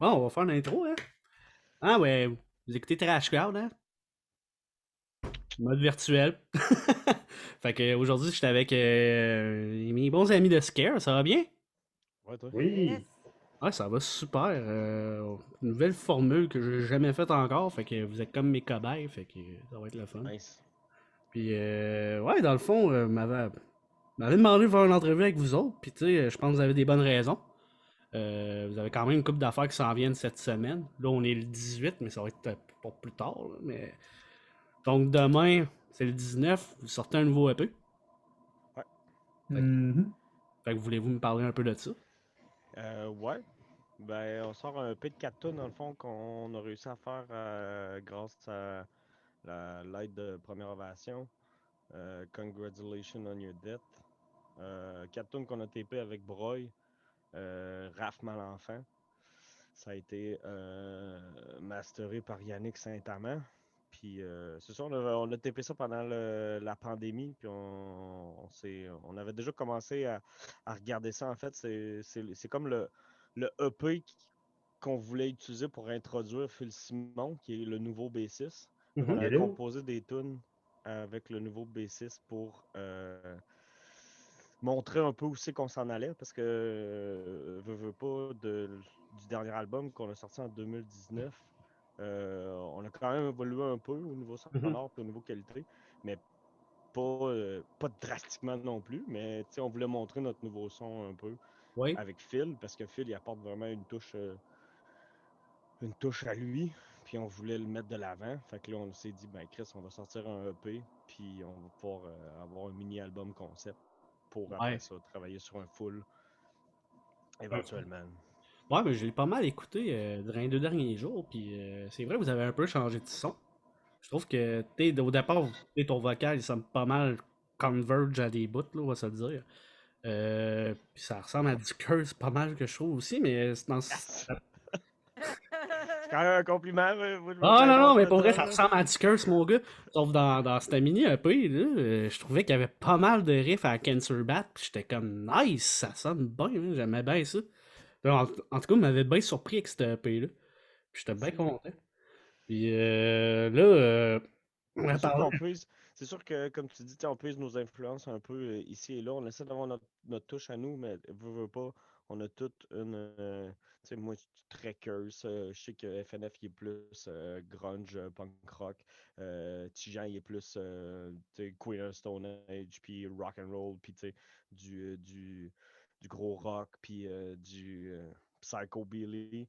Bon, on va faire l'intro, hein? Ah ouais, vous écoutez Trash Crowd, hein? Mode virtuel. Fait que aujourd'hui, j'étais avec mes bons amis de Scare, ça va bien? Ouais, toi? Oui. Ouais, ça va super. Une nouvelle formule que j'ai jamais faite encore, fait que vous êtes comme mes cobayes, fait que ça va être le fun. Nice. Puis ouais, dans le fond, m'avait demandé de faire une entrevue avec vous autres, puis tu sais, je pense que vous avez des bonnes raisons. Vous avez quand même une couple d'affaires qui s'en viennent cette semaine. Là, on est le 18, mais ça va être pour plus tard, là, mais donc demain, c'est le 19, vous sortez un nouveau EP. Ouais. Fait que, Mhm. fait que voulez-vous me parler un peu de ça? Ouais. Ben, on sort un peu de 4 tonnes, dans le fond, qu'on a réussi à faire grâce à l'aide de Première Ovation. Congratulations on your death. 4 tonnes qu'on a TP avec Broy, Raph Malenfant. Ça a été masteré par Yannick Saint-Amand. Puis c'est ça, on a TP ça pendant la pandémie, puis on avait déjà commencé à regarder ça. En fait, c'est comme le EP qu'on voulait utiliser pour introduire Phil Simon, qui est le nouveau bassiste. Donc on Mhm. avait Hello. composé des tunes avec le nouveau bassiste pour montrer un peu où c'est qu'on s'en allait, parce que veux pas, du dernier album qu'on a sorti en 2019, on a quand même évolué un peu au niveau Mhm. sonore et au niveau qualité, mais pas drastiquement non plus, mais on voulait montrer notre nouveau son un peu Oui. avec Phil, parce que Phil il apporte vraiment une touche à lui, puis on voulait le mettre de l'avant. Fait que là, on s'est dit, ben Chris, on va sortir un EP, puis on va pouvoir avoir un mini-album concept pour après Ouais. ça travailler sur un full Ouais, éventuellement. ouais, mais j'ai pas mal écouté dans les 2 derniers jours, puis c'est vrai, vous avez un peu changé de son. Je trouve que, au départ, ton vocal, il sonne pas mal converge à des bouts, là, on va se le dire. Puis ça ressemble à du curse pas mal que je trouve aussi, mais c'est dans... Yes! C'est quand même un compliment, Ah peu non, non, importe mais le pour vrai, ton, ça là. ressemble à du curse, mon gars. Sauf dans cette mini EP, là, je trouvais qu'il y avait pas mal de riffs à Cancer Bat, puis j'étais comme nice, ça sonne bien, hein, j'aimais bien ça. En tout cas, il m'avait bien surpris avec cette EP-là. Puis j'étais bien Merci. content. Puis là, on va C'est sûr parler. qu'on puise, c'est sûr que, comme tu dis, on puise nos influences un peu ici et là. On essaie d'avoir notre touche à nous, mais veux pas, on a toute une. Tu sais, moi, je suis très curse. Je sais que FNF, il est plus grunge, punk rock. Tijan, il est plus tu sais, Queen of Stone Age, puis rock and roll, puis tu sais, du, euh, du, du gros rock, puis du Psycho Billy.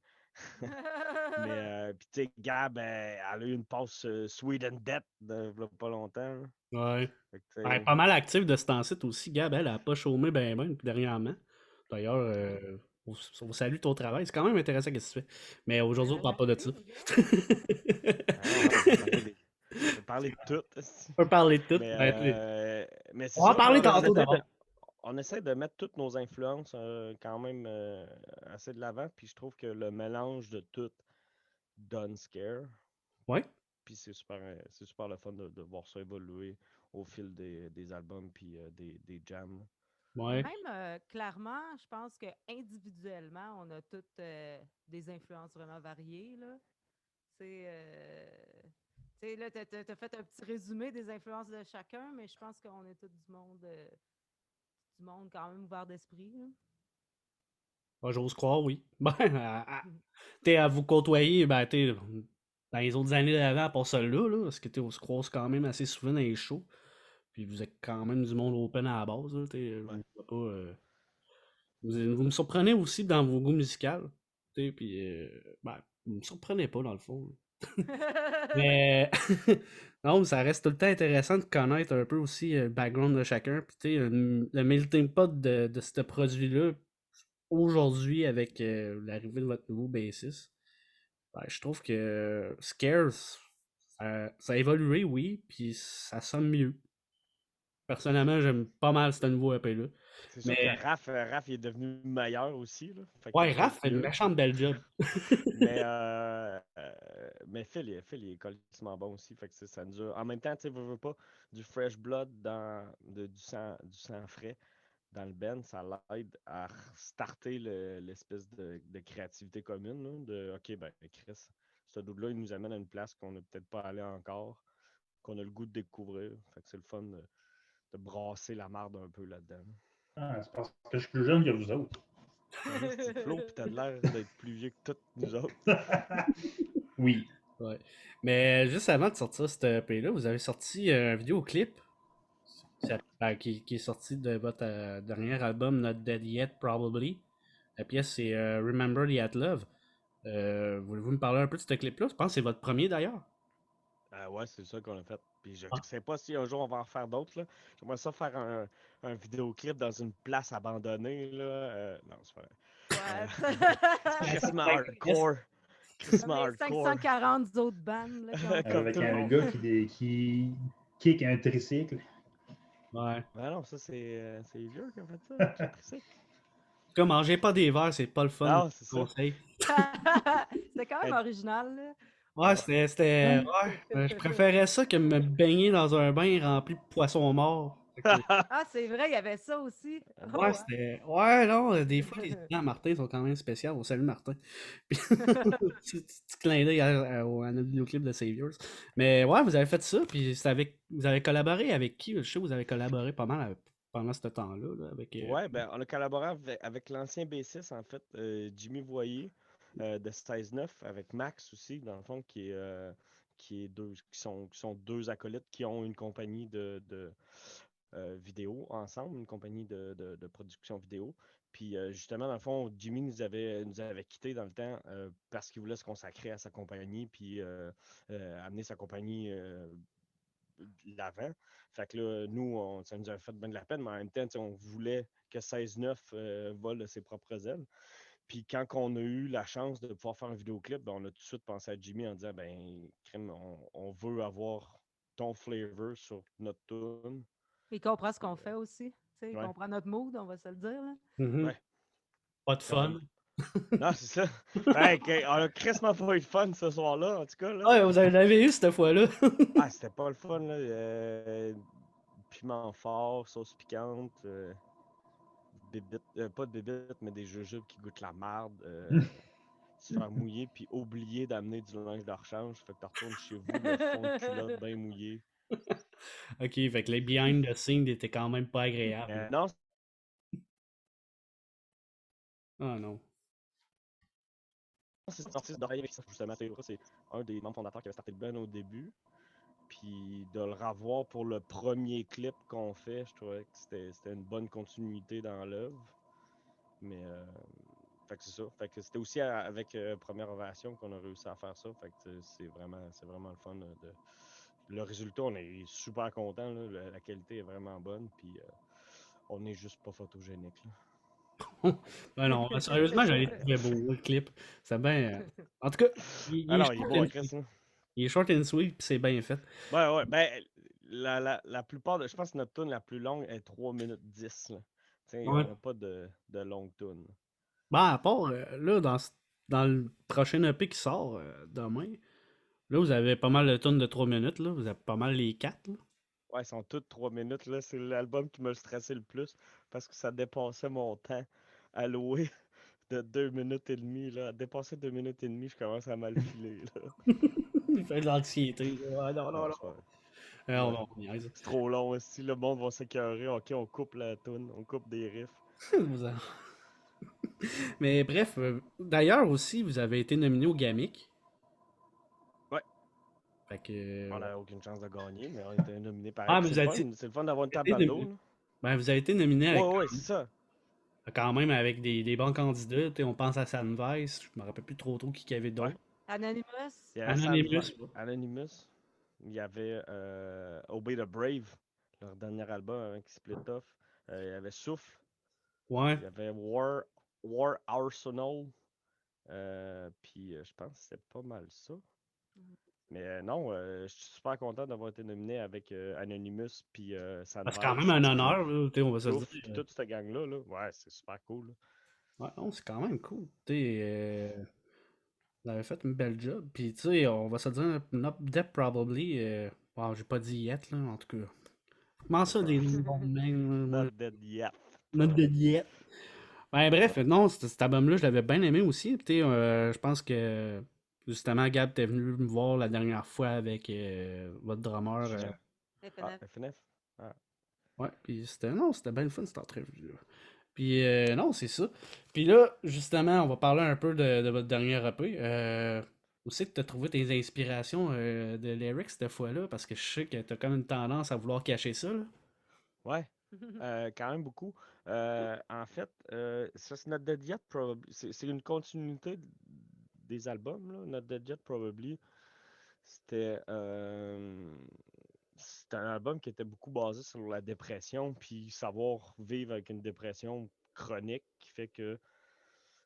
Mais, puis tu sais, Gab, elle a eu une passe Sweet and Dead de v'là pas longtemps, là. Ouais. Fait que, tu Elle est sais, pas mal active de ce temps-ci aussi, Gab. Elle a pas chômé ben ben depuis dernièrement. D'ailleurs, on salue ton travail. C'est quand même intéressant ce que tu fais. Mais aujourd'hui, on parle pas de Merci, ça. les gars. non, non, on peut parler de tout, esti. On peut parler de tout. Mais, Ben, mais c'est on va en ça, parler on tantôt essaie d'abord. on essaie de mettre toutes nos influences quand même assez de l'avant, puis je trouve que le mélange de tout donne scare. Ouais. Puis c'est super le fun de voir ça évoluer au fil des albums puis des jams. Puis Ouais. même, clairement, je pense que individuellement, on a toutes des influences vraiment variées, là. C'est, tu sais, là, t'as fait un petit résumé des influences de chacun, mais je pense qu'on est tous du monde quand même ouvert d'esprit, là. Ouais, j'ose croire, oui. Ben, à vous côtoyer, ben, dans les autres années d'avant, pas celle-là, là, parce que on se croise quand même assez souvent dans les shows. Puis vous êtes quand même du monde open à la base, là, Ouais. vous, pas, vous me surprenez aussi dans vos goûts musicaux. Puis, ben, vous me surprenez pas dans le fond. Mais, non, mais ça reste tout le temps intéressant de connaître un peu aussi le background de chacun. Puis, le melting pot de ce produit-là, aujourd'hui, avec l'arrivée de votre nouveau bassiste, ben, je trouve que Scares, ça a évolué, oui, puis ça sonne mieux. Personnellement, j'aime pas mal ce nouveau EP-là. C'est sûr que Mais, Raph il est devenu meilleur aussi, là. Fait qu'il ouais, chante Raph fait une mieux. méchante belle job. Mais Phil il est colissement bon aussi. Fait que ça nous a... En même temps, tu sais, veux pas du fresh blood du sang frais. dans le band, ça l'aide à starter l'espèce de créativité commune. Là, de OK, ben Chris, ce dude-là, il nous amène à une place qu'on n'a peut-être pas allé encore, qu'on a le goût de découvrir. Fait que c'est le fun de brasser la marde un peu là-dedans. Ah, c'est parce que je suis plus jeune que vous autres. C'est Flo, pis t'as l'air d'être plus vieux que toutes nous autres. Oui. Ouais. Mais juste avant de sortir cette EP-là, vous avez sorti un vidéoclip qui est sorti de votre dernier album, Not Dead Yet, Probably. La pièce, c'est Remember the At Love. Voulez-vous me parler un peu de ce clip-là? Je pense que c'est votre premier d'ailleurs. Ouais, c'est ça qu'on a fait. Puis je Ah. sais pas si un jour on va en faire d'autres. Là. J'aimerais ça faire un vidéoclip dans une place abandonnée. Là. Non, c'est pas vrai. Ouais. Crissement hardcore. Crissement Comme les hardcore. 540 autres bandes. Là, qui ont Comme Avec tout le un monde. gars qui kick un tricycle. Ouais. Ben non, ça c'est vieux qui a fait ça. Qui tricycle. Comme mangez pas des verres, c'est pas le fun. Non, c'est ça. Conseil. C'était quand même original. Là. Ouais, c'était. Ouais, je préférais ça que me baigner dans un bain rempli de poissons morts. Fait que, Ah, c'est vrai, il y avait ça aussi. Oh, ouais, hein. c'était. Ouais, non, des fois, les étudiants à Martin sont quand même spéciaux. On salue Martin. Puis, petit clin d'œil à notre vidéoclip de Saviors. Mais ouais, vous avez fait ça, puis c'est avec. Vous avez collaboré avec qui? Je sais que vous avez collaboré pas mal pendant ce temps-là. Là, avec, Ouais, ben on a collaboré avec l'ancien B6 en fait, Jimmy Voyer de 16-9, avec Max aussi, dans le fond, qui sont deux acolytes qui ont une compagnie de vidéo ensemble, une compagnie de production vidéo. Puis justement, dans le fond, Jimmy nous avait quittés dans le temps parce qu'il voulait se consacrer à sa compagnie, puis amener sa compagnie de l'avant. Fait que là, nous, ça nous a fait bien de la peine, mais en même temps, on voulait que 16-9 vole de ses propres ailes. Puis quand on a eu la chance de pouvoir faire un vidéoclip, ben, on a tout de suite pensé à Jimmy en disant ben, crème, on veut avoir ton flavor sur notre tune. Il comprend ce qu'on fait aussi. Tu sais, il Ouais, comprend notre mood, on va se le dire. Là. mhm. ouais, Pas de certain. fun. Non, c'est ça. Ben, on a crissement pas eu de fun ce soir-là, en tout cas. Là. Ouais, vous en avez eu cette fois-là. Ah, c'était pas le fun, là. Piment fort, sauce piquante, pas de bébite, mais des jujubes qui goûtent la marde. Se faire mouiller, puis oublier d'amener du linge de rechange. Fait que tu retournes chez vous, le fond de culotte bien mouillé. Ok, fait que les behind the scenes étaient quand même pas agréables. Non, Ah non. c'est sorti d'oreille avec ça, justement. C'est un des membres fondateurs qui avait starté le band au début. Puis de le revoir pour le premier clip qu'on fait, je trouvais que c'était une bonne continuité dans l'œuvre. Mais fait que c'est ça. Fait que c'était aussi avec Première Ovation qu'on a réussi à faire ça. Fait que c'est vraiment le fun. Le résultat, on est super content. La qualité est vraiment bonne. Puis on est juste pas photogénique. Là. Ben non, sérieusement, j'allais trouver beau le clip. C'est bien. En tout cas, il est Alors, il est short beau and à Chris. sweet. Hein. Il est short and sweet, puis c'est bien fait. Ouais. Ben, la plupart je pense que notre tune la plus longue est 3 minutes 10. Là. On Ouais. n'a pas de longue tune. Ben, à part, là, dans le prochain EP qui sort demain, là, vous avez pas mal de tonnes de 3 minutes, là. Vous avez pas mal les 4, là. Ouais, ils sont toutes 3 minutes. Là. C'est l'album qui m'a stressé le plus parce que ça dépassait mon temps alloué de 2 minutes et demie. Là. Dépasser 2 minutes et demie, je commence à mal filer. Là. Il fait de l'anxiété. Ah, non, non, Non, non. c'est pas... Ah, Ouais. non, on niaise. C'est trop long. Si le monde va s'écœurer, ok, on coupe la tune, on coupe des riffs. Vous en- Mais bref, d'ailleurs aussi, vous avez été nominé au GAMIC. Ouais. Fait que. On n'a aucune chance de gagner, mais on était nominé pareil. Ah, Puis mais vous avez été, c'est le fun d'avoir une vous avez table dans été le dos. nominé. Là. Ben, vous avez été nominé avec Ouais, c'est ça. quand même avec des bons candidats. Tu sais, on pense à Sandvice, je me rappelle plus trop qui y avait d'autres. Anonymous. Il y avait Anonymous. Anonymous. Il y avait Obey the Brave, leur dernier album avant qu'ils split off. Il y avait Souffle. Ouais. Il y avait War Arsenal. Puis je pense que c'était pas mal ça. Mais non, je suis super content d'avoir été nominé avec Anonymous puis C'est quand même un honneur, là, tu sais, on va se le Souffle dire. puis toute cette gang-là. Là. Ouais, c'est super cool. Là. Ouais, non, c'est quand même cool. Tu sais, vous avez fait une belle job. Puis, tu sais, on va se le dire, Not Dead Probably. Bon, j'ai pas dit yet, là, en tout cas. Comment ça, des noms de même, moi? Not dead yet. Note de diète. Ben, bref, non, cet album-là, je l'avais bien aimé aussi. Puis, je pense que, justement, Gab, t'es venu me voir la dernière fois avec votre drummer. FNF. Ah, FNF. FNF. Ah. Ouais, puis non, c'était bien le fun cette entrevue-là. Puis non, c'est ça. Puis là, justement, on va parler un peu de votre dernier EP. Où c'est que tu as trouvé tes inspirations de lyrics cette fois-là? Parce que je sais que tu as comme une tendance à vouloir cacher ça, là. Ouais, quand même beaucoup. En fait, ça, c'est Not Dead Yet, c'est une continuité des albums, là. Not Dead Yet, Probably. C'était c'était un album qui était beaucoup basé sur la dépression, puis savoir vivre avec une dépression chronique qui fait que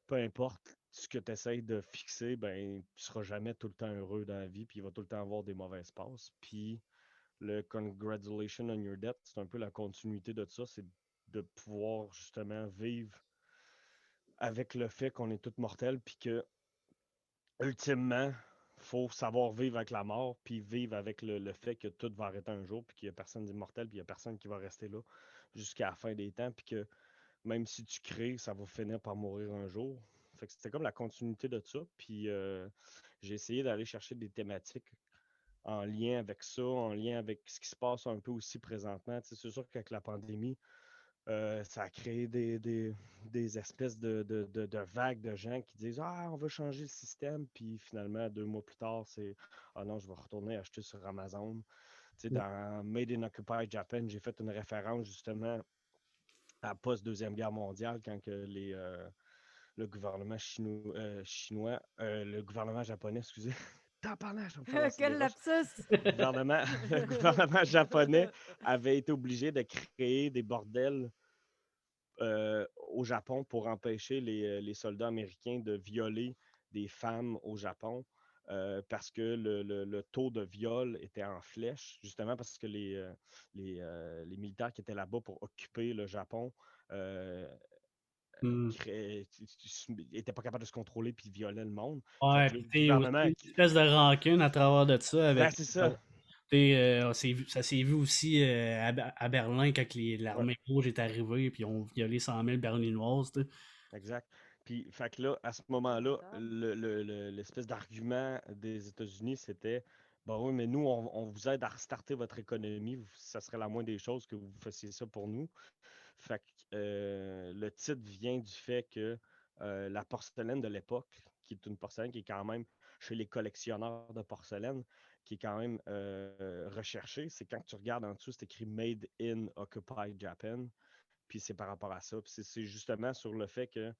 peu importe ce que tu essayes de fixer, ben, tu seras jamais tout le temps heureux dans la vie, puis il va tout le temps avoir des mauvaises passes. Puis le Congratulations on Your Death, c'est un peu la continuité de ça, c'est de pouvoir justement vivre avec le fait qu'on est tous mortels, puis que ultimement, faut savoir vivre avec la mort, puis vivre avec le fait que tout va arrêter un jour, puis qu'il n'y a personne d'immortel, puis il n'y a personne qui va rester là jusqu'à la fin des temps, puis que même si tu crées, ça va finir par mourir un jour. Fait que c'était comme la continuité de ça, puis j'ai essayé d'aller chercher des thématiques en lien avec ça, en lien avec ce qui se passe un peu aussi présentement. Tu sais, c'est sûr qu'avec la pandémie, ça a créé des espèces de vagues de gens qui disent Ah, on veut changer le système, puis finalement, 2 mois plus tard, c'est Ah non, je vais retourner acheter sur Amazon. Tu sais, dans Made in Occupied Japan, j'ai fait une référence justement à post-Deuxième Guerre mondiale, quand que le gouvernement le gouvernement japonais, excusez, tabarnak, je vais me faire lancer des Quel roches. lapsus! Le gouvernement japonais avait été obligé de créer des bordels au Japon pour empêcher les soldats américains de violer des femmes au Japon. Parce que le taux de viol était en flèche, justement parce que les militaires qui étaient là-bas pour occuper le Japon euh, Hmm. n'étaient pas capables de se contrôler puis violaient le monde. Fait Ouais, que le puis t'sais, aussi gouvernement. une espèce de rancune à travers de ça Ben, avec. c'est ça. Ça s'est vu aussi à Berlin quand Ouais, l'armée rouge est arrivée puis ils ont violé 100 000 Berlinoises. T'sais. exact. Puis, fait que là, à ce moment-là, Épouvantable. l'espèce d'argument des États-Unis, c'était bon, oui, mais nous, on vous aide à restarter votre économie. Ça serait la moindre des choses que vous fassiez ça pour nous. Fait que le titre vient du fait que la porcelaine de l'époque, qui est une porcelaine qui est quand même chez les collectionneurs de porcelaine, qui est quand même recherchée, c'est quand tu regardes en dessous, c'est écrit Made in Occupied Japan. Puis c'est par rapport à ça. Puis c'est justement sur le fait que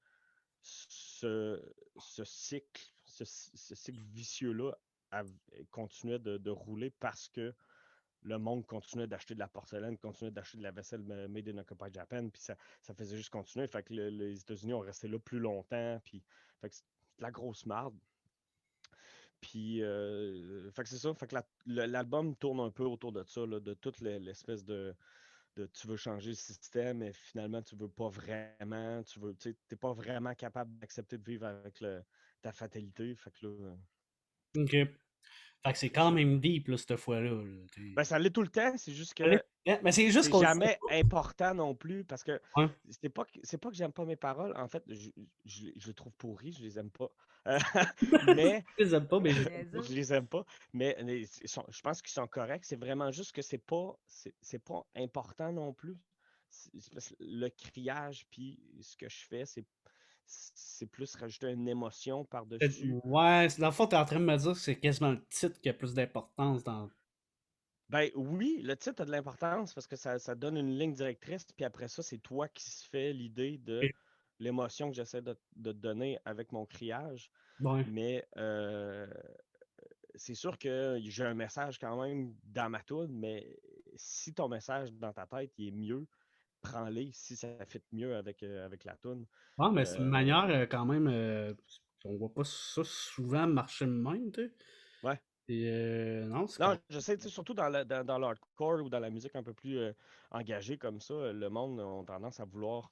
ce, ce cycle vicieux-là continuait de rouler parce que le monde continuait d'acheter de la porcelaine, continuait d'acheter de la vaisselle made in Occupied Japan, puis ça faisait juste continuer. Fait que les États-Unis ont resté là plus longtemps, puis fait que c'est de la grosse marde. Puis, fait que c'est ça. Fait que l'album tourne un peu autour de ça, là, de toute l'espèce de tu veux changer le système, mais finalement, tu veux pas vraiment. Tu t'es pas vraiment capable d'accepter de vivre avec ta fatalité. Fait que là, OK. Fait que c'est c'est quand ça. même deep, là, cette fois-là. Là. Ben, ça l'est tout le temps, c'est juste Allez. que Mais c'est juste c'est qu'on le sait jamais important non plus parce que pas. Ouais. c'est pas que j'aime pas mes paroles. En fait, je les trouve pourries, je les aime pas. Euh, mais Je les aime pas, mais C'est je. je niaiseux. les aime pas. Mais je pense qu'ils sont corrects. C'est vraiment juste que c'est pas important non plus. C'est parce que le criage puis ce que je fais, c'est plus rajouter une émotion par-dessus. Ouais, dans le fond, t'es en train de me dire que c'est quasiment le titre qui a plus d'importance dans. Ben oui, le titre a de l'importance parce que ça donne une ligne directrice, puis après ça, c'est toi qui se fais l'idée de l'émotion que j'essaie de te donner avec mon criage. Ouais. Mais c'est sûr que j'ai un message quand même dans ma toune, mais si ton message dans ta tête il est mieux, prends-le si ça fit mieux avec la toune. Ouais, mais c'est une Euh, manière quand même. On voit pas ça souvent marcher de même, tu sais. ouais. Et non, c'est Non, quand je sais, tu sais, surtout dans l'hardcore ou dans la musique un peu plus engagée comme ça, le monde a tendance à vouloir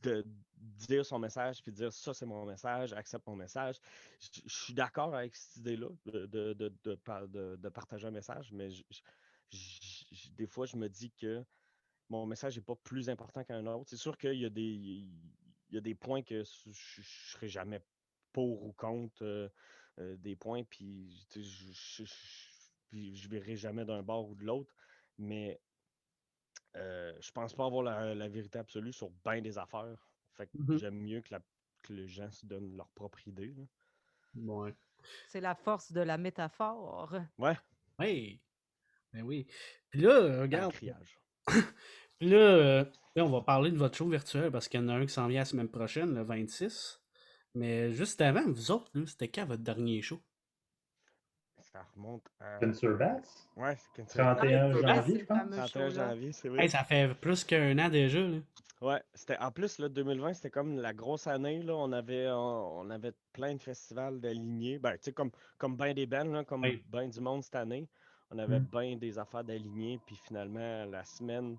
de dire son message puis dire ça c'est mon message, accepte mon message. Je suis d'accord avec cette idée-là de partager un message, mais des fois je me dis que mon message n'est pas plus important qu'un autre. C'est sûr qu'il y a des points que je ne serai jamais pour ou contre des points, puis tu sais, puis je verrai jamais d'un bord ou de l'autre. Mais je pense pas avoir la vérité absolue sur bien des affaires. Fait que Mhm. j'aime mieux que les gens se donnent leur propre idée, là. Ouais. C'est la force de la métaphore. Ouais, Ouais. Ben oui. Puis là, dans le regarde. criage. Puis là, là, on va parler de votre show virtuel parce qu'il y en a un qui s'en vient la semaine prochaine, le 26. Mais juste avant, vous autres, là, c'était quand votre dernier show? Ça remonte à. Spencer Bass, Ouais, c'est quand 31 C'est janvier, ces je pense. fameux 31 shows-là. janvier, c'est Hey, vrai. ça fait plus qu'un an déjà, là. Ouais, en plus, là, 2020, c'était comme la grosse année, là. On avait plein de festivals d'alignés. Ben, tu sais, comme bien des bands, là, comme Ouais. bien du monde cette année. On avait Mm. bien des affaires d'alignés. Puis finalement, la semaine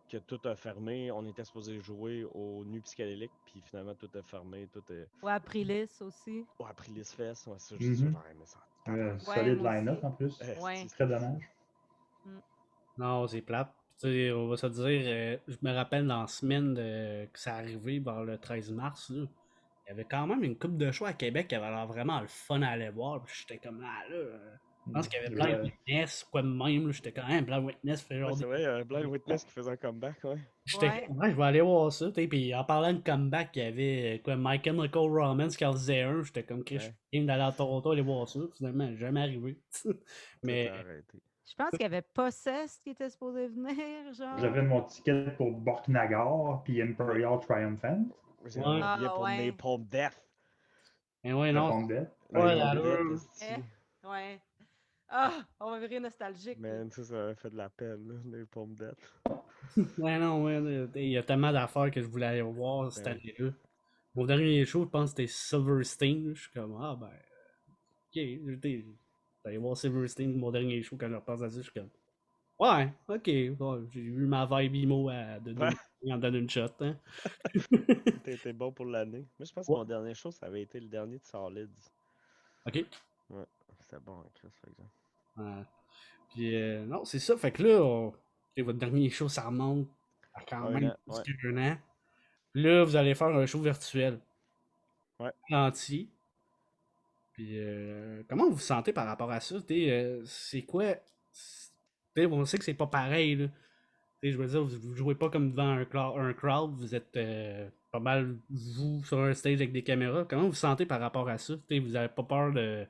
que tout a fermé, on était supposé jouer au Nu Psychédélique. Puis finalement, tout a fermé. Tout est. Ou Aprilis aussi. Oh, Aprilis Fest. Ouais, ça, Mhm. j'aurais aimé ça. Tabarnak. Ouais, Solide moi line-up aussi. en plus. Ouais. Très dommage. Mm. Non, c'est plate. Tu sais, on va se dire, je me rappelle dans la semaine que ça arrivé, vers le 13 mars, là, il y avait quand même une coupe de shows à Québec qui avait l'air vraiment le fun à aller voir. Puis j'étais comme, ah là, je pense qu'il y avait Blind Je- Witness, quoi de même. Là. J'étais quand même, Blind Witness fait Ouais, genre c'est des. vrai, Blind Witness qui faisait un comeback, ouais. J'étais Ouais. comme, ouais, je vais aller voir ça. T'sais. Puis en parlant de comeback, il y avait quoi, My Chemical Romance qui en faisait un. J'étais comme, Chris, je suis Ouais, game d'aller à Toronto aller voir ça. Finalement, jamais arrivé. tout a Mais, arrêté. Je pense qu'il y avait Possessed qui était supposé venir, genre. J'avais mon ticket pour Borknagar puis Moi, Imperial Triumphant moi, j'avais ouais. mon billet Ah pour ouais. Napalm Death. Mais ouais, de non, Pont de pas Ouais, Napalm oui. Death, l'allure. Eh, esti. ouais. Ah, on va virer nostalgique, là. Man, ça avait fait de la peine, là, Napalm Death. Ouais, non, ouais, il y a tellement d'affaires que je voulais aller voir cette Ben oui. année-là. Mon dernier show, je pense que c'était Silverstein. Je suis comme, ah ben, ok, j'étais allé voir Silverstein, mon dernier show, quand je repense à ça, je suis comme, ouais, ok, ouais, j'ai eu ma vibe emo Ouais, en donne une shot, hein. t'étais bon pour l'année. Moi, je pense que Ouais, mon dernier show, ça avait été le dernier de Solids. ok. Ouais, c'était bon, hein, Chris, par exemple. Ouais. Puis, non, c'est ça, fait que là, votre dernier show, ça remonte à quand Un même an, plus ouais. qu'un an. Là, vous allez faire un show virtuel, Ouais. ralenti. Puis, comment vous vous sentez par rapport à ça? C'est quoi? On sait que c'est pas pareil, là. Je veux dire, vous jouez pas comme devant un crowd, vous êtes pas mal vous sur un stage avec des caméras. Comment vous vous sentez par rapport à ça? Vous avez pas peur que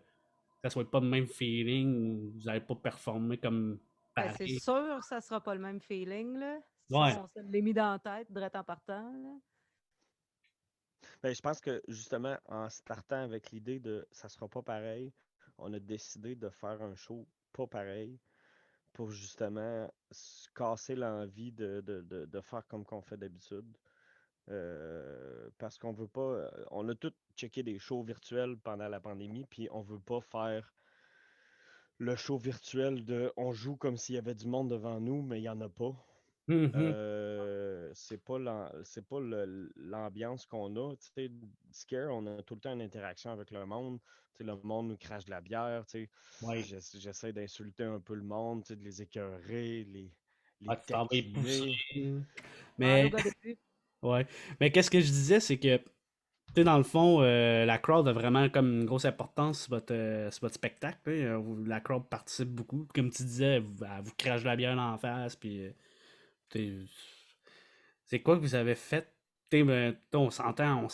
ça soit pas le même feeling ou vous n'allez pas performer comme Ben, c'est pareil? sûr que ça sera pas le même feeling, là. Ça, Ouais. on se l'est mis dans la tête, direct en partant, là. Ben, je pense que justement, en startant avec l'idée de ça sera pas pareil, on a décidé de faire un show pas pareil pour justement se casser l'envie de faire comme qu'on fait d'habitude. Parce qu'on veut pas. On a tous checké des shows virtuels pendant la pandémie, puis on veut pas faire le show virtuel de on joue comme s'il y avait du monde devant nous, mais il n'y en a pas. Mhm. C'est pas l'ambiance qu'on a. Tu sais, Scare, on a tout le temps une interaction avec le monde. Tu sais, le monde nous crache de la bière. Tu sais. Ouais. J'essaie d'insulter un peu le monde, tu sais, de les écœurer, les Ah, tu t'en vas y pousser. taquiner. Ouais, Mais, au gars début. ouais. Mais qu'est-ce que je disais, c'est que dans le fond, la crowd a vraiment comme une grosse importance sur votre spectacle. La crowd participe beaucoup. Comme tu disais, elle vous crache de la bière en face. Puis, t'sais, c'est quoi que vous avez fait? On s'entend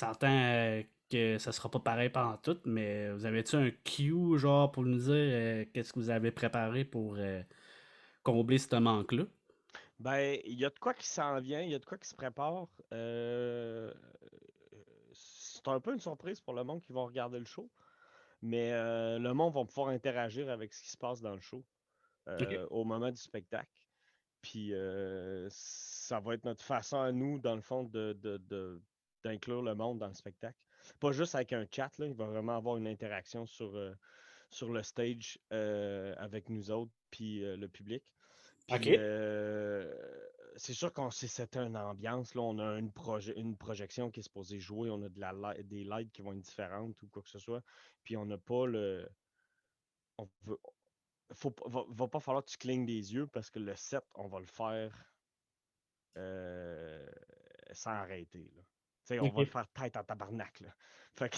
que ça sera pas pareil pendant tout, mais vous avez-tu un cue, genre, pour nous dire qu'est-ce que vous avez préparé pour combler ce manque-là? Ben, il y a de quoi qui s'en vient, il y a de quoi qui se prépare. C'est un peu une surprise pour le monde qui va regarder le show, mais le monde va pouvoir interagir avec ce qui se passe dans le show Ok. au moment du spectacle. Puis ça va être notre façon à nous, dans le fond, d'inclure le monde dans le spectacle. Pas juste avec un chat, là, il va vraiment avoir une interaction sur le stage avec nous autres, puis le public. Ok. Puis c'est sûr qu'on sait c'est une ambiance. Là, on a une projection qui est supposée jouer, on a des lights qui vont être différentes ou quoi que ce soit. Puis on n'a pas le. On veut, va pas falloir que tu clignes des yeux parce que le set, on va le faire euh, sans arrêter. Là. Tu sais, on va le Ok. faire tête en tabarnak. Là. Fait que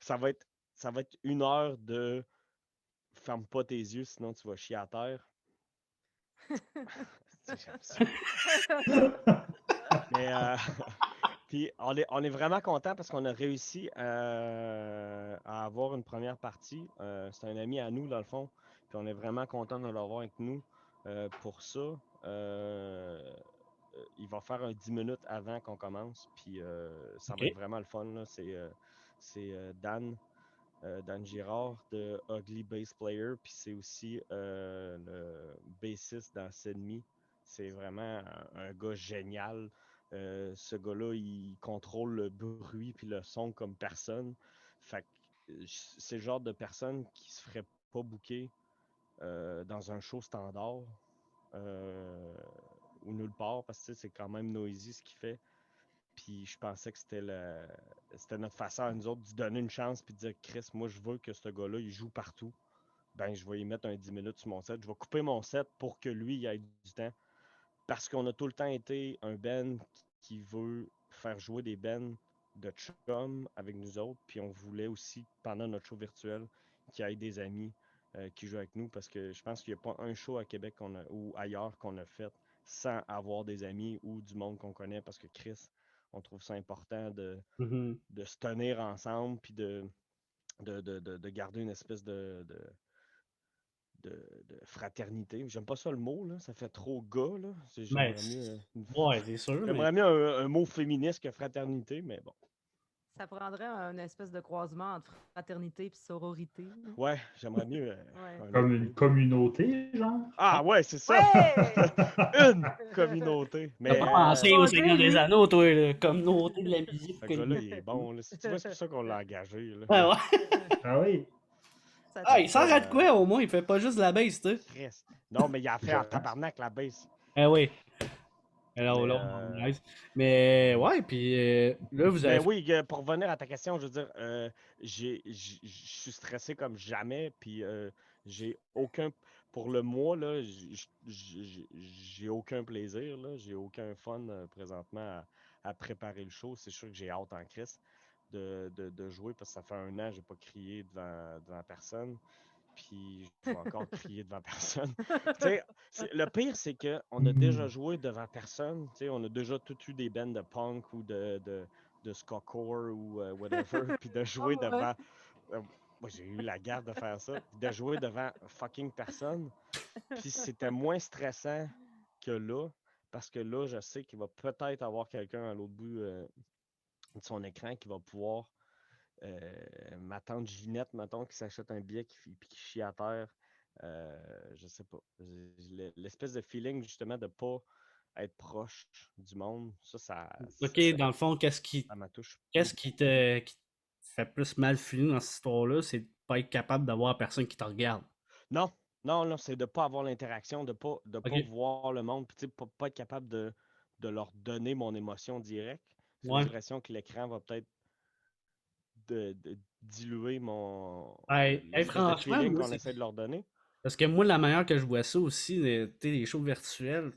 ça va être, ça va être 1 heure de ferme pas tes yeux, sinon tu vas chier à terre. J'aime ça. Mais puis on est vraiment content parce qu'on a réussi à avoir une première partie. C'est un ami à nous, dans le fond. Puis on est vraiment content de l'avoir avec nous pour ça. Il va faire un 10 minutes avant qu'on commence. Puis ça Ok. va être vraiment le fun. Là. C'est Dan Girard de Ugly Bass Player. Puis c'est aussi le bassiste dans Sedmi. C'est vraiment un gars génial. Ce gars-là, il contrôle le bruit puis le son comme personne. Fait que c'est le genre de personne qui se ferait pas booker dans un show standard euh, ou nulle part parce que c'est quand même noisy ce qu'il fait. Puis je pensais que c'était notre façon à nous autres de donner une chance puis de dire Chris, moi je veux que ce gars-là il joue partout. Ben je vais y mettre un 10 minutes sur mon set. Je vais couper mon set pour que lui il ait du temps parce qu'on a tout le temps été un band qui veut faire jouer des bands de chum avec nous autres, puis on voulait aussi, pendant notre show virtuel, qu'il y ait des amis qui jouent avec nous, parce que je pense qu'il n'y a pas un show à Québec ou ailleurs qu'on a fait sans avoir des amis ou du monde qu'on connaît, parce que Chris, on trouve ça important Mhm. de se tenir ensemble, puis de garder une espèce de, de fraternité. J'aime pas ça le mot, là. Ça fait trop gars, là. Ben, J'aimerais mieux, ouais, c'est sûr, mais. j'aimerais mieux un mot féministe que fraternité, mais bon. Ça prendrait une espèce de croisement entre fraternité et sororité. Là. Ouais, j'aimerais mieux Ouais. un Comme autre une mot. communauté, genre. Ah ouais, c'est ça! Ouais! Une communauté. T'as Mais pas pensé au Mon Seigneur Dieu, des oui! Anneaux, toi, là, communauté de la musique. ce gars-là, il est bon. Là. Tu vois, c'est pour ça qu'on l'a engagé. Là. Ouais, ouais. Ah oui. Ça Ah, Fait il tient que, s'en bien. rate quoi, au moins? Il fait pas juste de la base, tu sais. Christ. Non, mais il a fait en Genre. tabarnak la base. Ah oui. Alors Mais, là, on niaise. Mais ouais, puis là, vous mais avez fait. oui, pour revenir à ta question, je veux dire, je suis stressé comme jamais, puis j'ai aucun. Pour le mois, là, j'ai aucun plaisir, là, j'ai aucun fun présentement à préparer le show. C'est sûr que j'ai hâte en crise de jouer parce que ça fait 1 an que j'ai pas crié devant personne. Puis je vais encore crier devant personne. Tu sais, le pire, c'est qu'on a déjà joué devant personne. Tu sais, on a déjà tout eu des bands de punk ou de skacore ou whatever. Puis de jouer Oh, ouais. devant. euh, Moi, j'ai eu la garde de faire ça. De jouer devant fucking personne. Puis c'était moins stressant que là. Parce que là, je sais qu'il va peut-être avoir quelqu'un à l'autre bout de son écran qui va pouvoir ma tante Ginette, mettons, qui s'achète un billet puis qui chie à terre. Je sais pas. L'espèce de feeling, justement, de pas être proche du monde, Ok, dans le fond, ça m'a touche. qui te fait plus mal filer dans cette histoire-là, c'est de pas être capable d'avoir personne qui te regarde. Non, non, c'est de pas avoir l'interaction, de pas Ok, voir le monde, puis tu sais, pas être capable de leur donner mon émotion directe. J'ai ouais. l'impression que l'écran va peut-être de diluer Hey, l'espèce de franchement, feeling moi, qu'on c'est. essaie de leur donner. Parce que moi, la manière que je vois ça aussi, tu sais, les shows virtuels,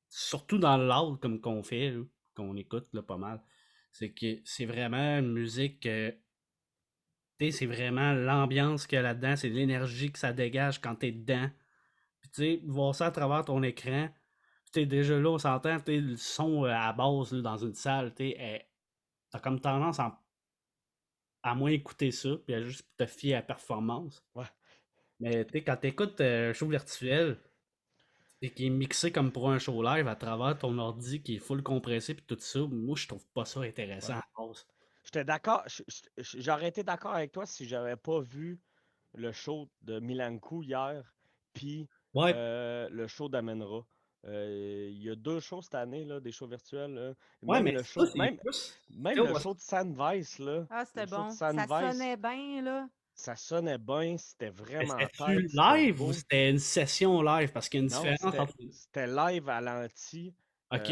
surtout dans le loud comme qu'on fait, là, qu'on écoute là, pas mal, c'est que c'est vraiment une musique. Tu sais, c'est vraiment l'ambiance qu'il y a là-dedans, c'est l'énergie que ça dégage quand t'es dedans. Puis tu sais, voir ça à travers ton écran, tu sais, déjà là, on s'entend, tu sais, le son à la base là, dans une salle, tu sais, t'as comme tendance à moins écouter ça, puis à juste te fier à la performance. Ouais. Mais tu sais, quand t'écoutes un show virtuel, et qui est mixé comme pour un show live à travers ton ordi qui est full compressé puis tout ça, moi je trouve pas ça intéressant Ouais. à base. J'étais d'accord. J'aurais été d'accord avec toi si j'avais pas vu le show de Milankou hier, puis Ouais, le show d'Amenra. Il y a 2 shows cette année, là, des shows virtuels. Là. ouais, Même mais le ça, show, c'est même, plus. Tu même sais, le show de Sandvice, là, Ah, c'était le show de bon. Ça Sandvice, sonnait bien, là. ça sonnait bien, c'était vraiment c'était-tu tête, c'était live ou beau. c'était une session live? Parce qu'il y a une Non, différence entre. c'était live à l'anti. Ok,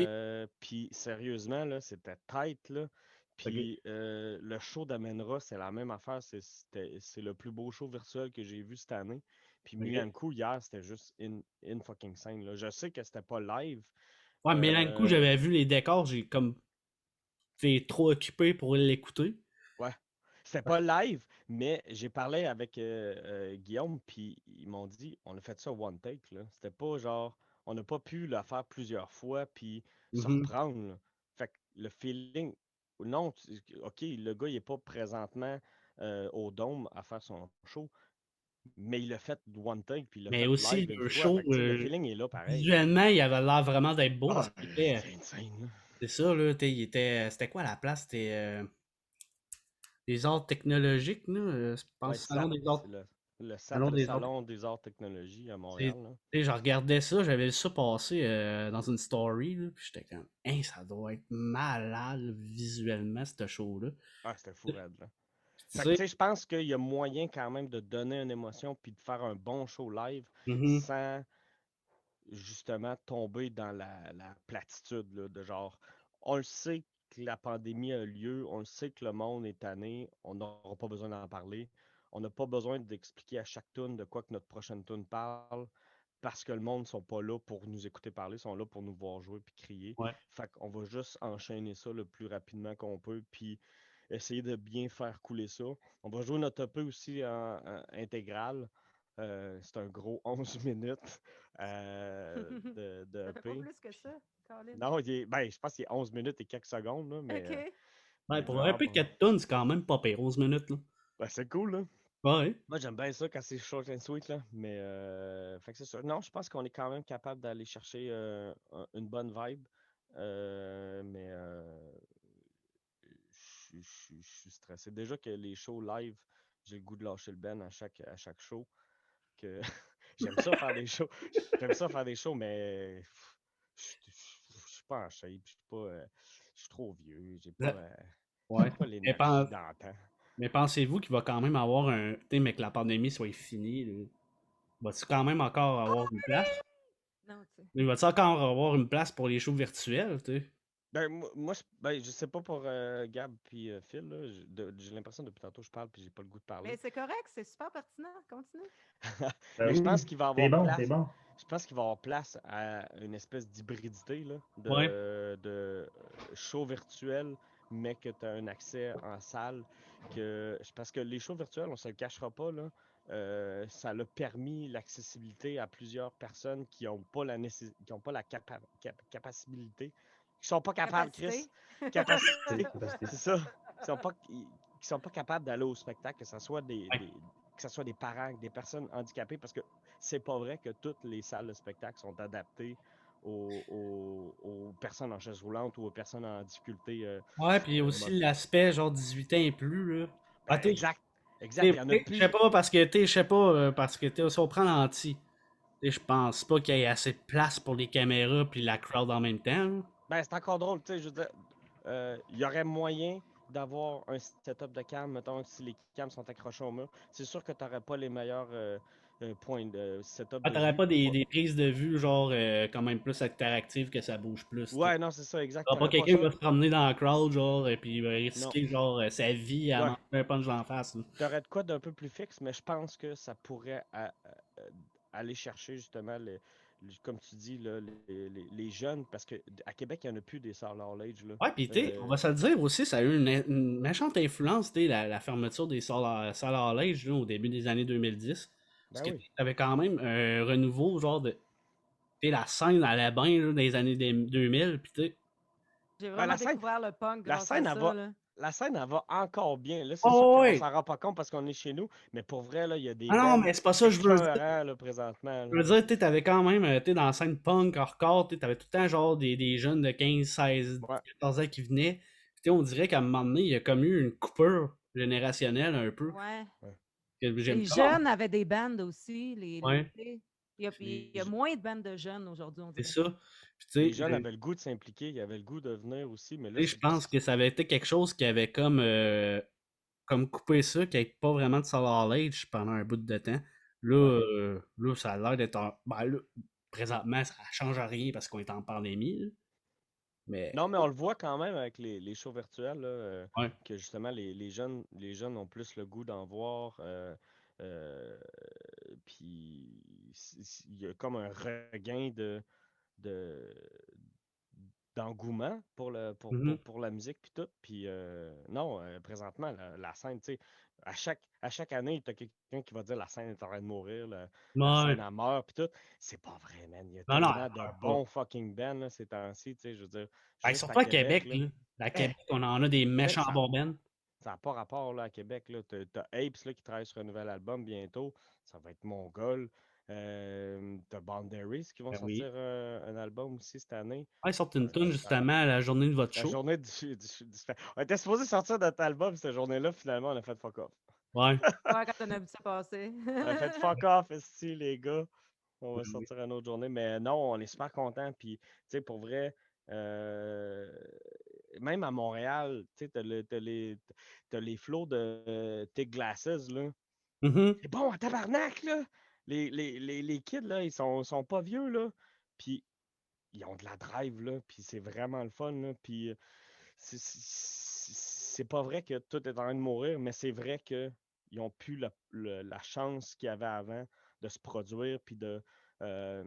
Puis sérieusement, là, c'était tight, là. ok, Puis le show d'Amenra, c'est la même affaire. C'est le plus beau show virtuel que j'ai vu cette année. Puis ok. Milankou, hier, c'était juste in fucking scène, là. Je sais que c'était pas live, Ouais, mais d'un coup, Euh, j'avais vu les décors, j'ai comme été trop occupé pour l'écouter. ouais. C'était pas live, mais j'ai parlé avec Guillaume, puis ils m'ont dit, on a fait ça one take, là. C'était pas genre, on n'a pas pu le faire plusieurs fois, puis se Mhm. reprendre, là. Fait que le feeling, non, ok, le gars, il est pas présentement au Dôme à faire son show, mais il l'a fait one take, puis il l'a Mais fait aussi, live une le fois. show, Fait que, tu sais, le feeling est là pareil. visuellement, il avait l'air vraiment d'être beau parce Ah, qu'il était. c'est insane, là. C'est ça, là, il était. C'était quoi la place? C'était des arts technologiques, là. Je Ouais, pense SAT, Salon des c'est arts. le SAT, Salon le des arts. Salon des Arts Technologies à Montréal, C'est- là. je regardais ça, j'avais vu ça passer dans une story, là, puis j'étais comme, hein, ça doit être malade là, visuellement, ce show-là. Ah, c'était fou, raide, là. Puis tu Fait que, tu sais, sais, je pense qu'il y a moyen quand même de donner une émotion puis de faire un bon show live mhm, sans justement tomber dans la platitude, là, de genre, on le sait que la pandémie a lieu, on le sait que le monde est tanné, on n'aura pas besoin d'en parler, on n'a pas besoin d'expliquer à chaque tune de quoi que notre prochaine tune parle, parce que le monde ne sont pas là pour nous écouter parler, ils sont là pour nous voir jouer puis crier. ouais. Fait qu'on va juste enchaîner ça le plus rapidement qu'on peut, puis essayer de bien faire couler ça. On va jouer notre EP aussi en intégrale. C'est un gros 11 minutes de Ça fait pas EP. plus que ça, Colin. Non, ben, je pense qu'il est 11 minutes et quelques secondes, là, mais OK. Ouais, il est pour un vraiment peu pas. 4 tonnes, c'est quand même pas pire, 11 minutes, là. Ben, c'est cool, là. Ouais. Moi, j'aime bien ça quand c'est short and sweet, là. Mais, fait que c'est ça. Non, je pense qu'on est quand même capable d'aller chercher une bonne vibe. Mais, je suis stressé. Déjà que les shows live, j'ai le goût de lâcher le ben à chaque show. Que j'aime ça faire des shows. J'aime ça faire des shows, mais je suis pas en shape. Je suis trop vieux. Ouais. Ouais. J'ai pas Mais, l'énergie d'antan. mais pensez-vous qu'il va quand même avoir un. Tu sais, mais que la pandémie soit finie, là, va-tu quand même encore avoir une place? Non, tu sais. Il va-tu encore avoir une place pour les shows virtuels, tu sais? Ben, je sais pas pour Gab puis Phil, là. J'ai l'impression depuis tantôt je parle puis j'ai pas le goût de Mais parler. c'est correct, c'est super pertinent. Continue. Ben Mais je oui, pense qu'il va c'est avoir bon, c'est place. bon. Je pense qu'il va avoir place à une espèce d'hybridité là, Ouais. de show virtuel, mais que tu as un accès en salle. Parce que les shows virtuels, on se le cachera pas, là, ça a permis l'accessibilité à plusieurs personnes qui n'ont pas qui ont pas la capacité, qui sont pas capables, Chris. Capacité. Capacité, Capacité. c'est ça. Qui sont pas capables d'aller au spectacle, que ce soit Ouais. que ce soit des parents, des personnes handicapées, parce que c'est pas vrai que toutes les salles de spectacle sont adaptées aux personnes en chaise roulante ou aux personnes en difficulté Ouais, puis il y a aussi motrice. l'aspect genre 18 ans et plus, là. Ben, Ah, exact. Exact. Il y en a je sais plus. pas parce que, je sais pas, parce que, si on prend l'anti, je pense pas qu'il y ait assez de place pour les caméras puis la crowd en même temps, là. Ben, c'est encore drôle, tu sais, je veux dire, il y aurait moyen d'avoir un setup de cam, mettons, si les cams sont accrochés au mur. C'est sûr que tu n'aurais pas les meilleurs points de setup Ah, de t'aurais vue. pas des prises de vue, genre, quand même plus interactives que ça bouge plus, tu sais. Ouais, non, c'est ça, exact. T'auras pas T'aurais pas quelqu'un qui ça. va se promener dans la crowd, genre, et puis il va Non. risquer, genre, sa vie à Ouais. manger un punch d'en face, là. T'aurais de quoi d'un peu plus fixe, mais je pense que ça pourrait aller chercher justement, comme tu dis, là, les jeunes, parce que à Québec, il n'y en a plus des Sœurs Lorlage, là. Ouais, pis tu sais, on Euh, va se le dire aussi, ça a eu une méchante influence, tu sais, la fermeture des salles à linge, là, au début des années 2010. Parce ben que oui. t'avais quand même un renouveau, genre de. Tu sais, la scène allait bien, là, dans les années 2000, pis tu sais. J'ai Ben, vraiment découvert le punk la grâce à scène, elle ça, va, là. la scène, elle va encore bien. Là, c'est sûr Oh, qu'on ouais! s'en rend pas compte parce qu'on est chez nous, mais pour vrai, là, il y a des Ah non, bands mais c'est pas ça que je veux dire. écœurants, là, présentement, Je là. veux dire, tu sais, t'avais quand même, tu sais, dans la scène punk, hardcore, tu sais, t'avais tout le temps, genre, des jeunes de 15, 16, Ouais. 14 ans qui venaient. Puis, tu sais, on dirait qu'à un moment donné, il y a comme eu une coupure générationnelle, un peu. Ouais. Ouais. Que j'aime Les pas. jeunes avaient des bandes aussi. Ouais, Tu sais, il y a, Les, il y a moins de bandes de jeunes aujourd'hui, on c'est dirait. ça. Puis, tu les sais, jeunes avaient le goût de s'impliquer, ils avaient le goût de venir aussi, mais là, je pense que ça avait été quelque chose qui avait comme coupé ça, qui n'avait pas vraiment de Solar Age pendant un bout de temps. ouais. Là, ça a l'air d'être. Ben là, présentement, ça change rien parce qu'on est en pandémie, là. Mais, Non, mais on le voit quand même avec les shows virtuels, là, ouais. que justement, les jeunes ont plus le goût d'en voir. Euh, Puis, il y a comme un regain de, d'engouement pour, Mhm. pour la musique puis tout. Puis non, présentement, la scène, tu sais, à chaque année, tu as quelqu'un qui va dire la scène est en train de mourir, la Ouais. scène a meurt puis tout. C'est pas vrai, man. Il y a Non, non, tellement elle de meurt pas. bons fucking bands là, ces temps-ci, tu sais, je veux dire, Ben, juste à surtout à Québec, Québec, là. là. À Eh, Québec, on en a des Québec, méchants bons bands. ça n'a pas rapport là, à Québec. Là. T'as Apes là, qui travaille sur un nouvel album bientôt. Ça va être Mongol. T'as Boundaries qui vont Ben oui. sortir un album aussi cette année. Ah, ils sortent une Ça, tune justement à la journée de votre la show. journée On était supposé sortir notre album cette journée-là, finalement, on a fait fuck off. Ouais. Ouais, quand on a vu ça passer. On a fait fuck off, esti, les gars. On va Oui, oui. sortir une autre journée. Mais non, on est super contents. Puis, tu sais, pour vrai, euh, même à Montréal, tu sais, t'as les flots de Thick Glasses, là. Mhm. C'est bon, en tabarnak, là! Les kids, là, sont pas vieux, là. Puis, ils ont de la drive, là. Puis, c'est vraiment le fun, là. Puis, c'est pas vrai que tout est en train de mourir, mais c'est vrai qu'ils ont plus la chance qu'ils avaient avant de se produire, puis euh,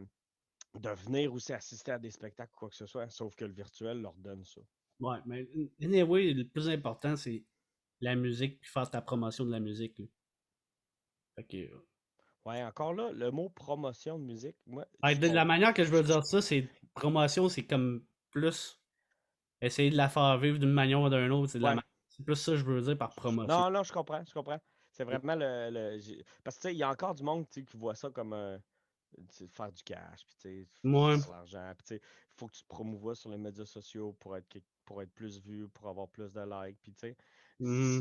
de venir aussi assister à des spectacles ou quoi que ce soit, sauf que le virtuel leur donne ça. Ouais, mais anyway, le plus important, c'est la musique, puis faire ta promotion de la musique, là. Fait que, Ouais, encore là, le mot promotion de musique, moi, de la manière que je veux dire ça, c'est promotion, c'est comme plus essayer de la faire vivre d'une manière ou d'une autre. Ouais. C'est plus ça que je veux dire par promotion. Non, non, je comprends, je comprends. C'est vraiment parce que tu sais, il y a encore du monde tu sais, qui voit ça comme tu sais, faire du cash, puis tu sais, Moi, faire de l'argent, puis tu sais, il faut que tu te promouvoies sur les médias sociaux pour être plus vu, pour avoir plus de likes, puis tu sais, hmm,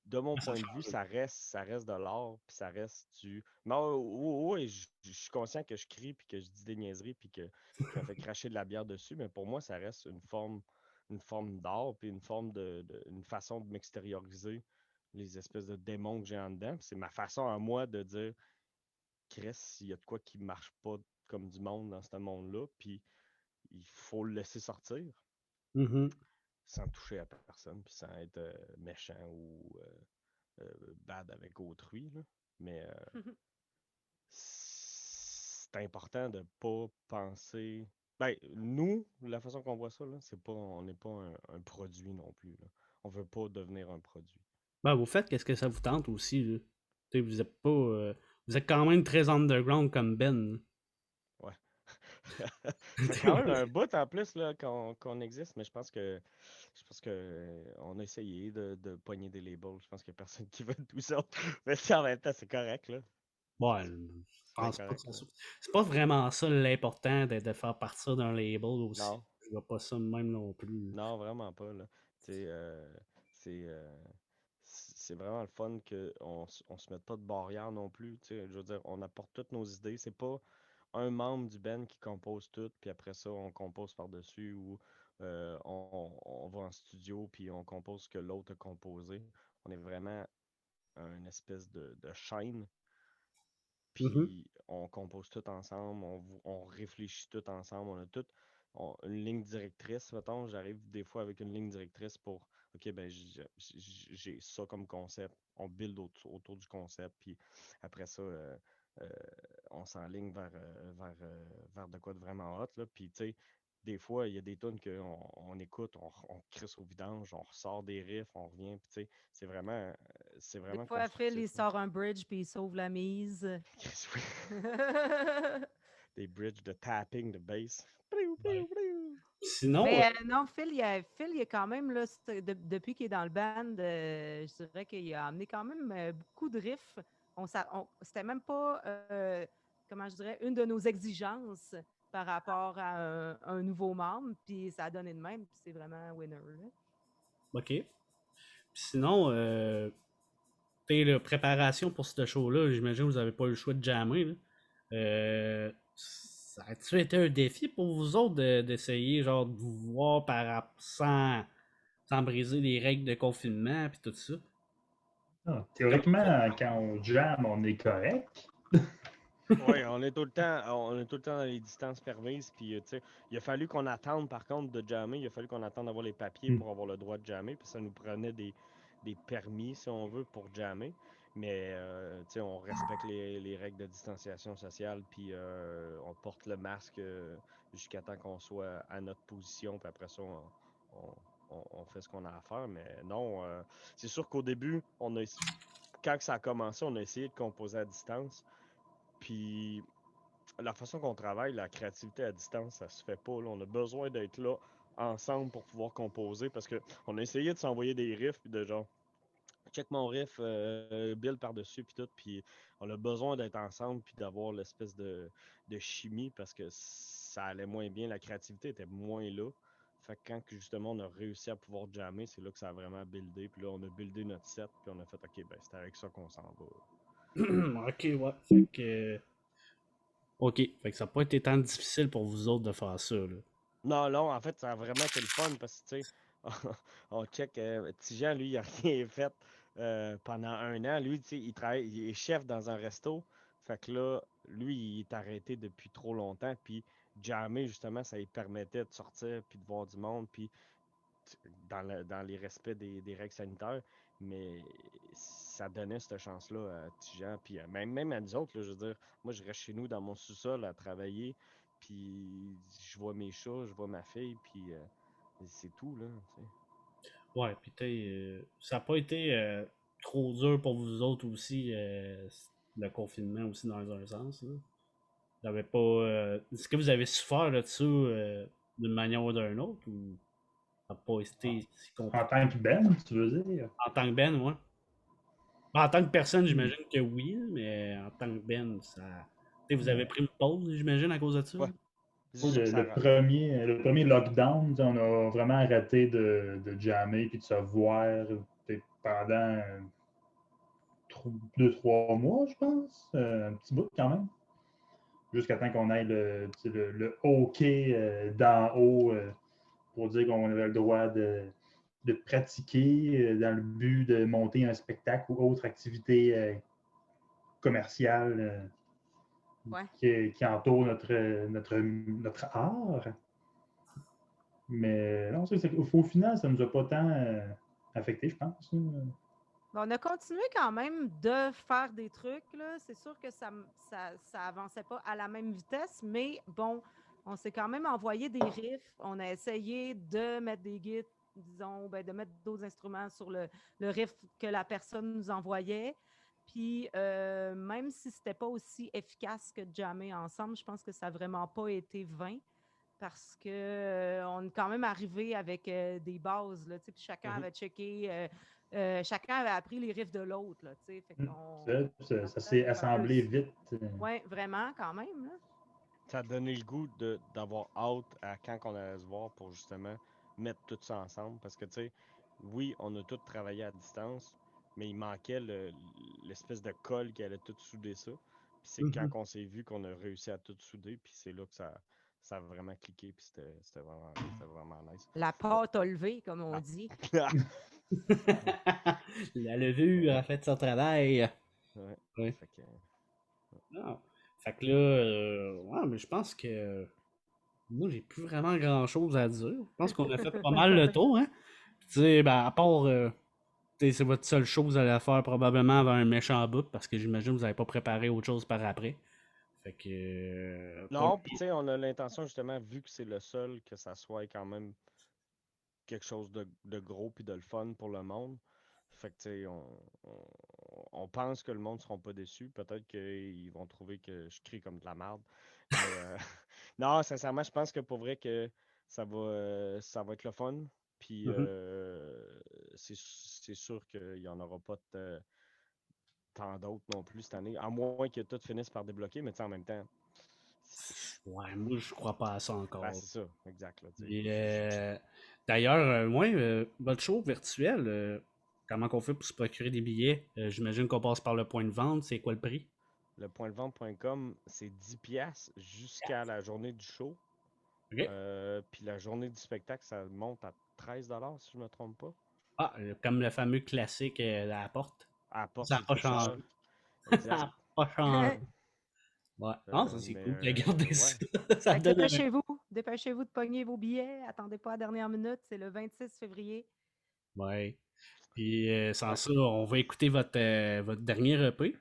de mon ça point de vue, change. ça reste de l'art, puis ça reste du. Mais oui, je suis conscient que je crie, puis que je dis des niaiseries, puis que je me fais cracher de la bière dessus, mais pour moi, ça reste une forme d'art, puis une forme une façon de m'extérioriser les espèces de démons que j'ai en dedans. Puis c'est ma façon à moi de dire, Chris, s'il y a de quoi qui marche pas comme du monde dans ce monde-là, puis il faut le laisser sortir Mhm. sans toucher à personne, puis sans être méchant ou bad avec autrui, là. Mais c'est important de pas penser. Ben, nous, la façon qu'on voit ça, là, c'est pas, on n'est pas un produit non plus, là. On veut pas devenir un produit. Ben, vous faites qu'est-ce que ça vous tente aussi, là. Tu sais, vous êtes pas. Vous êtes quand même très underground comme Ben. Ouais. Ça fait quand même un bout en plus là, qu'on existe, mais je pense que on a essayé de pogner des labels. Je pense qu'il n'y a personne qui veut tout ça. Mais ça, en même temps, c'est correct, là. Ouais, je C'est bien pense pas que correct, ça là. soit. C'est pas vraiment ça l'important de faire partir d'un label aussi. Non, Je vois pas ça de même non plus. non, vraiment pas, là. Tu sais, c'est c'est vraiment le fun qu'on se mette pas de barrière non plus. Tu sais, je veux dire, on apporte toutes nos idées. C'est pas un membre du band qui compose tout, puis après ça, on compose par-dessus ou on va en studio puis on compose ce que l'autre a composé. On est vraiment une espèce de chaîne, Mhm. puis on compose tout ensemble, on réfléchit tout ensemble, on a tout une ligne directrice, mettons, j'arrive des fois avec une ligne directrice pour, ok, ben j'ai ça comme concept, on build autour du concept, puis après ça, euh, on s'enligne vers de quoi de vraiment hot, là, puis tu sais, des fois, il y a des tunes qu'on écoute, on crisse au vidange, on ressort des riffs, on revient, puis tu sais, c'est Des vraiment fois, Phil, constructif, il là. sort un bridge puis il sauve la mise. Chris, oui. Des bridges de tapping de bass. Ouais. Sinon, Mais non, Phil, il est quand même, là, depuis qu'il est dans le band, je dirais qu'il a amené quand même beaucoup de riffs. C'était même pas, comment je dirais, une de nos exigences par rapport à un nouveau membre, puis ça a donné de même, puis c'est vraiment winner, là. OK. Sinon, t'sais, la préparation pour ce show-là, j'imagine que vous n'avez pas eu le choix de jammer, là. Ça a-tu été un défi pour vous autres d'essayer genre de vous voir sans briser les règles de confinement et tout ça? Ah, Comment vous faites? théoriquement, quand on jam, on est correct. Oui, on est tout le temps dans les distances permises. Puis, tu sais, il a fallu qu'on attende, par contre, de jammer. Il a fallu qu'on attende d'avoir les papiers Hmm. pour avoir le droit de jammer. Puis, ça nous prenait des permis, si on veut, pour jammer. Mais on respecte les règles de distanciation sociale, puis on porte le masque jusqu'à temps qu'on soit à notre position, puis après ça, on fait ce qu'on a à faire. Mais non, c'est sûr qu'au début, quand ça a commencé, on a essayé de composer à distance. Puis la façon qu'on travaille, la créativité à distance, ça se fait pas. Là. On a besoin d'être là ensemble pour pouvoir composer parce que on a essayé de s'envoyer des riffs, puis de genre check mon riff, Bill par-dessus, puis tout. Puis on a besoin d'être ensemble, puis d'avoir l'espèce de chimie parce que ça allait moins bien, la créativité était moins là. Fait que quand justement on a réussi à pouvoir jammer, c'est là que ça a vraiment buildé. Puis là, on a buildé notre set, puis on a fait, ok, ben c'est avec ça qu'on s'en va. Ok, ouais. Fait que. Ok. Fait que ça n'a pas été tant difficile pour vous autres de faire ça, là. Non, non, en fait, ça a vraiment été le fun parce que, tu sais, on check. Tijan, lui, il a rien fait pendant un an. Lui, tu sais, il travaille, il est chef dans un resto. Fait que là, lui, il est arrêté depuis trop longtemps. Puis, jammer, justement, ça lui permettait de sortir puis de voir du monde. Puis, dans les respects des règles sanitaires. Mais ça donnait cette chance-là à Tijan. Puis, même à nous autres, là, je veux dire, moi, je reste chez nous dans mon sous-sol à travailler. Puis je vois mes chats, je vois ma fille, puis c'est tout, là. Tu sais. Ouais, pis ça n'a pas été trop dur pour vous autres aussi, le confinement aussi dans un sens, là. Vous avez pas. Est-ce que vous avez souffert là-dessus d'une manière ou d'une autre ou ça n'a pas En, été si en compliqué? tant que Ben, tu veux dire? En tant que Ben, moi. En tant que personne, Hmm. j'imagine que oui, mais en tant que Ben, ça. Vous avez Ouais. pris une pause, j'imagine, à cause de ça? Ouais, c'est Oui, sûr que ça. le premier lockdown, on a vraiment arrêté de jammer puis de se voir pendant 2, 3 mois, je pense. Un petit bout quand même. Jusqu'à temps qu'on ait le OK d'en haut pour dire qu'on avait le droit de pratiquer dans le but de monter un spectacle ou autre activité commerciale Ouais. qui entoure notre art. Mais non, au final, ça ne nous a pas tant affecté, je pense. On a continué quand même de faire des trucs, là. C'est sûr que ça avançait pas à la même vitesse, mais bon, on s'est quand même envoyé des riffs. On a essayé de mettre des guides, disons, de mettre d'autres instruments sur le riff que la personne nous envoyait. Puis, même si c'était pas aussi efficace que de jammer ensemble, je pense que ça n'a vraiment pas été vain parce que on est quand même arrivé avec des bases, là, puis chacun avait checké, chacun avait appris les riffs de l'autre, là, fait qu'on Ça s'est assemblé vite. Oui, vraiment, quand même, là. Ça a donné le goût d'avoir hâte à quand on allait se voir pour justement mettre tout ça ensemble. Parce que, tu sais, oui, on a tous travaillé à distance, mais il manquait l'espèce de colle qui allait tout souder ça. Puis c'est quand on s'est vu qu'on a réussi à tout souder, puis c'est là que ça a vraiment cliqué, puis c'était vraiment nice. La pâte a levé, comme on Ah. dit. La levure a fait son travail. Ouais. Ouais. Fait que, Non. Fait que là, ouais, mais je pense que moi, j'ai plus vraiment grand-chose à dire. Je pense qu'on a fait pas mal le tour, hein. Tu sais, ben, à part, c'est votre seule chose que vous allez faire probablement avant un méchant bout, parce que j'imagine que vous n'avez pas préparé autre chose par après. Fait que, non, puis tu sais, on a l'intention justement, vu que c'est le seul, que ça soit quand même quelque chose de gros puis de le fun pour le monde. Fait que, tu sais, on pense que le monde ne seront pas déçus. Peut-être qu'ils vont trouver que je crie comme de la merde. Mais non, sincèrement, je pense que pour vrai que ça va être le fun. Puis c'est sûr qu'il n'y en aura pas tant d'autres non plus cette année. À moins que tout finisse par débloquer, mais tu sais, en même temps. ouais, moi, je crois pas à ça Ben, encore. c'est ça, exact. Là, tu sais. Et, d'ailleurs, votre show virtuel, comment qu'on fait pour se procurer des billets? J'imagine qu'on passe par le point de vente. C'est quoi le prix? Le pointdevente.com, c'est 10$ jusqu'à la journée du show. OK. Puis la journée du spectacle, ça monte à 13$ si je ne me trompe pas. Ah, comme le fameux classique à la porte. À la porte, Ça n'a c'est pas plus cher. changé. Ça Exact. n'a pas changé. Ouais. Non, ça c'est Mais cool. Regardez ouais. ça. Ça Fait que donne un... dépêchez-vous de pogner vos billets. Attendez pas à la dernière minute. C'est le 26 février. Ouais. Puis sans ça, on va écouter votre dernier EP.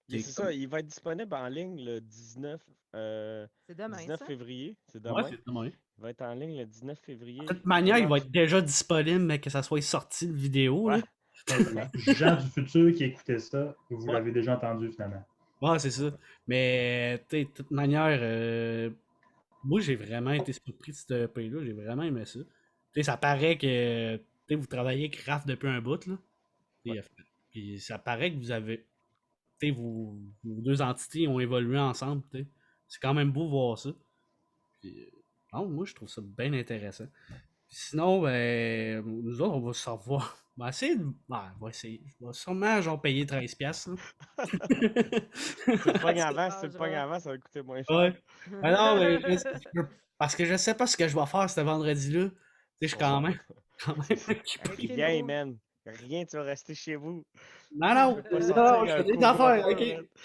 C'est C'est ça, il va être disponible en ligne le 19, C'est demain, 19 ça? février. C'est Ouais, demain. c'est demain. Il va être en ligne le 19 De février. toute manière, il va être déjà disponible, mais que ça soit sorti le vidéo. Ouais. Là. Gens du futur qui écoutaient ça, vous Ouais. l'avez déjà entendu finalement. Ouais, c'est ça. Mais de toute manière, moi j'ai vraiment été surpris de ce EP-là. J'ai vraiment aimé ça. Ça paraît que vous travaillez avec Raph depuis un bout. Là. Ouais. Puis ça paraît que vous avez. Vos deux entités ont évolué ensemble. C'est quand même beau voir ça. Puis, non, moi je trouve ça bien intéressant. Puis sinon, ben, nous autres, on va se revoir. On va essayer de. Ouais, on va essayer. Je vais sûrement genre payer 13$. Là. C'est le pogne avant, Ah, c'est le je pogne vois. avant, ça va coûter moins cher. Ouais. Ah non, mais parce que je sais pas ce que je vais faire ce vendredi-là. Tu sais, je suis quand même occupé. T'es gay, man. Rien, tu vas rester chez vous. Non, non, Tu peux pas non, sortir je un fais des affaires, couvre-feu, ok. man. Je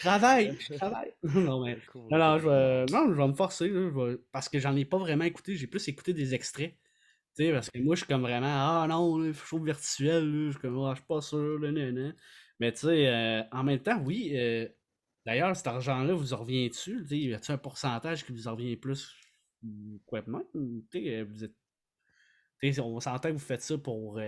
travaille. Non, mais. Un Non, non, couvre-feu. non, je vais me forcer, là, parce que j'en ai pas vraiment écouté. J'ai plus écouté des extraits. Tu sais, parce que moi, je suis comme vraiment, ah non, là, show virtuel, là, je suis comme, ah, je suis pas sûr, là, nan, nan. Mais tu sais, en même temps, oui, d'ailleurs, cet argent-là vous en revient dessus? Tu sais, y a-t-il un pourcentage qui vous en revient plus? Ou quoi de même? Tu sais, vous êtes. Tu sais, on s'entend que vous faites ça pour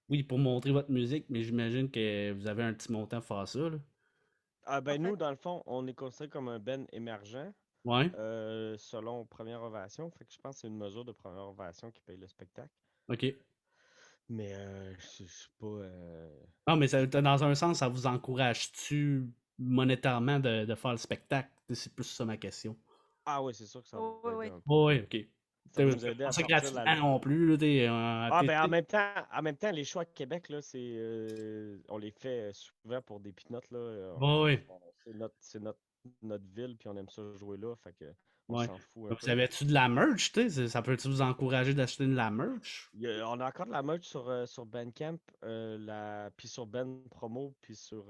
oui, pour montrer votre musique, mais j'imagine que vous avez un petit montant pour faire ça, là. Ah ben En nous, fait, dans le fond, on est considéré comme un band émergent Ouais, selon Première Ovation. Fait que je pense que c'est une mesure de Première Ovation qui paye le spectacle. ok. Mais c'est pas. Non, mais dans un sens, ça vous encourage-tu monétairement de faire le spectacle? C'est plus ça ma question. Ah oui, c'est sûr que ça oh, va oui, aider oui. un peu. Ouais, ok. Ça va Parce nous que aider pas à ça sortir gratuitement non plus, là, Ah ben en même temps, les choix à Québec, là, c'est on les fait souvent pour des pinottes, là. ouais, C'est notre ville, puis on aime ça jouer là, fait que on ouais. s'en fout un Donc, vous peu. avez-tu de la merch, tu sais? Ça peut-tu vous encourager d'acheter de la merch? On a encore de la merch sur Bandcamp, puis sur Ben Promo, puis sur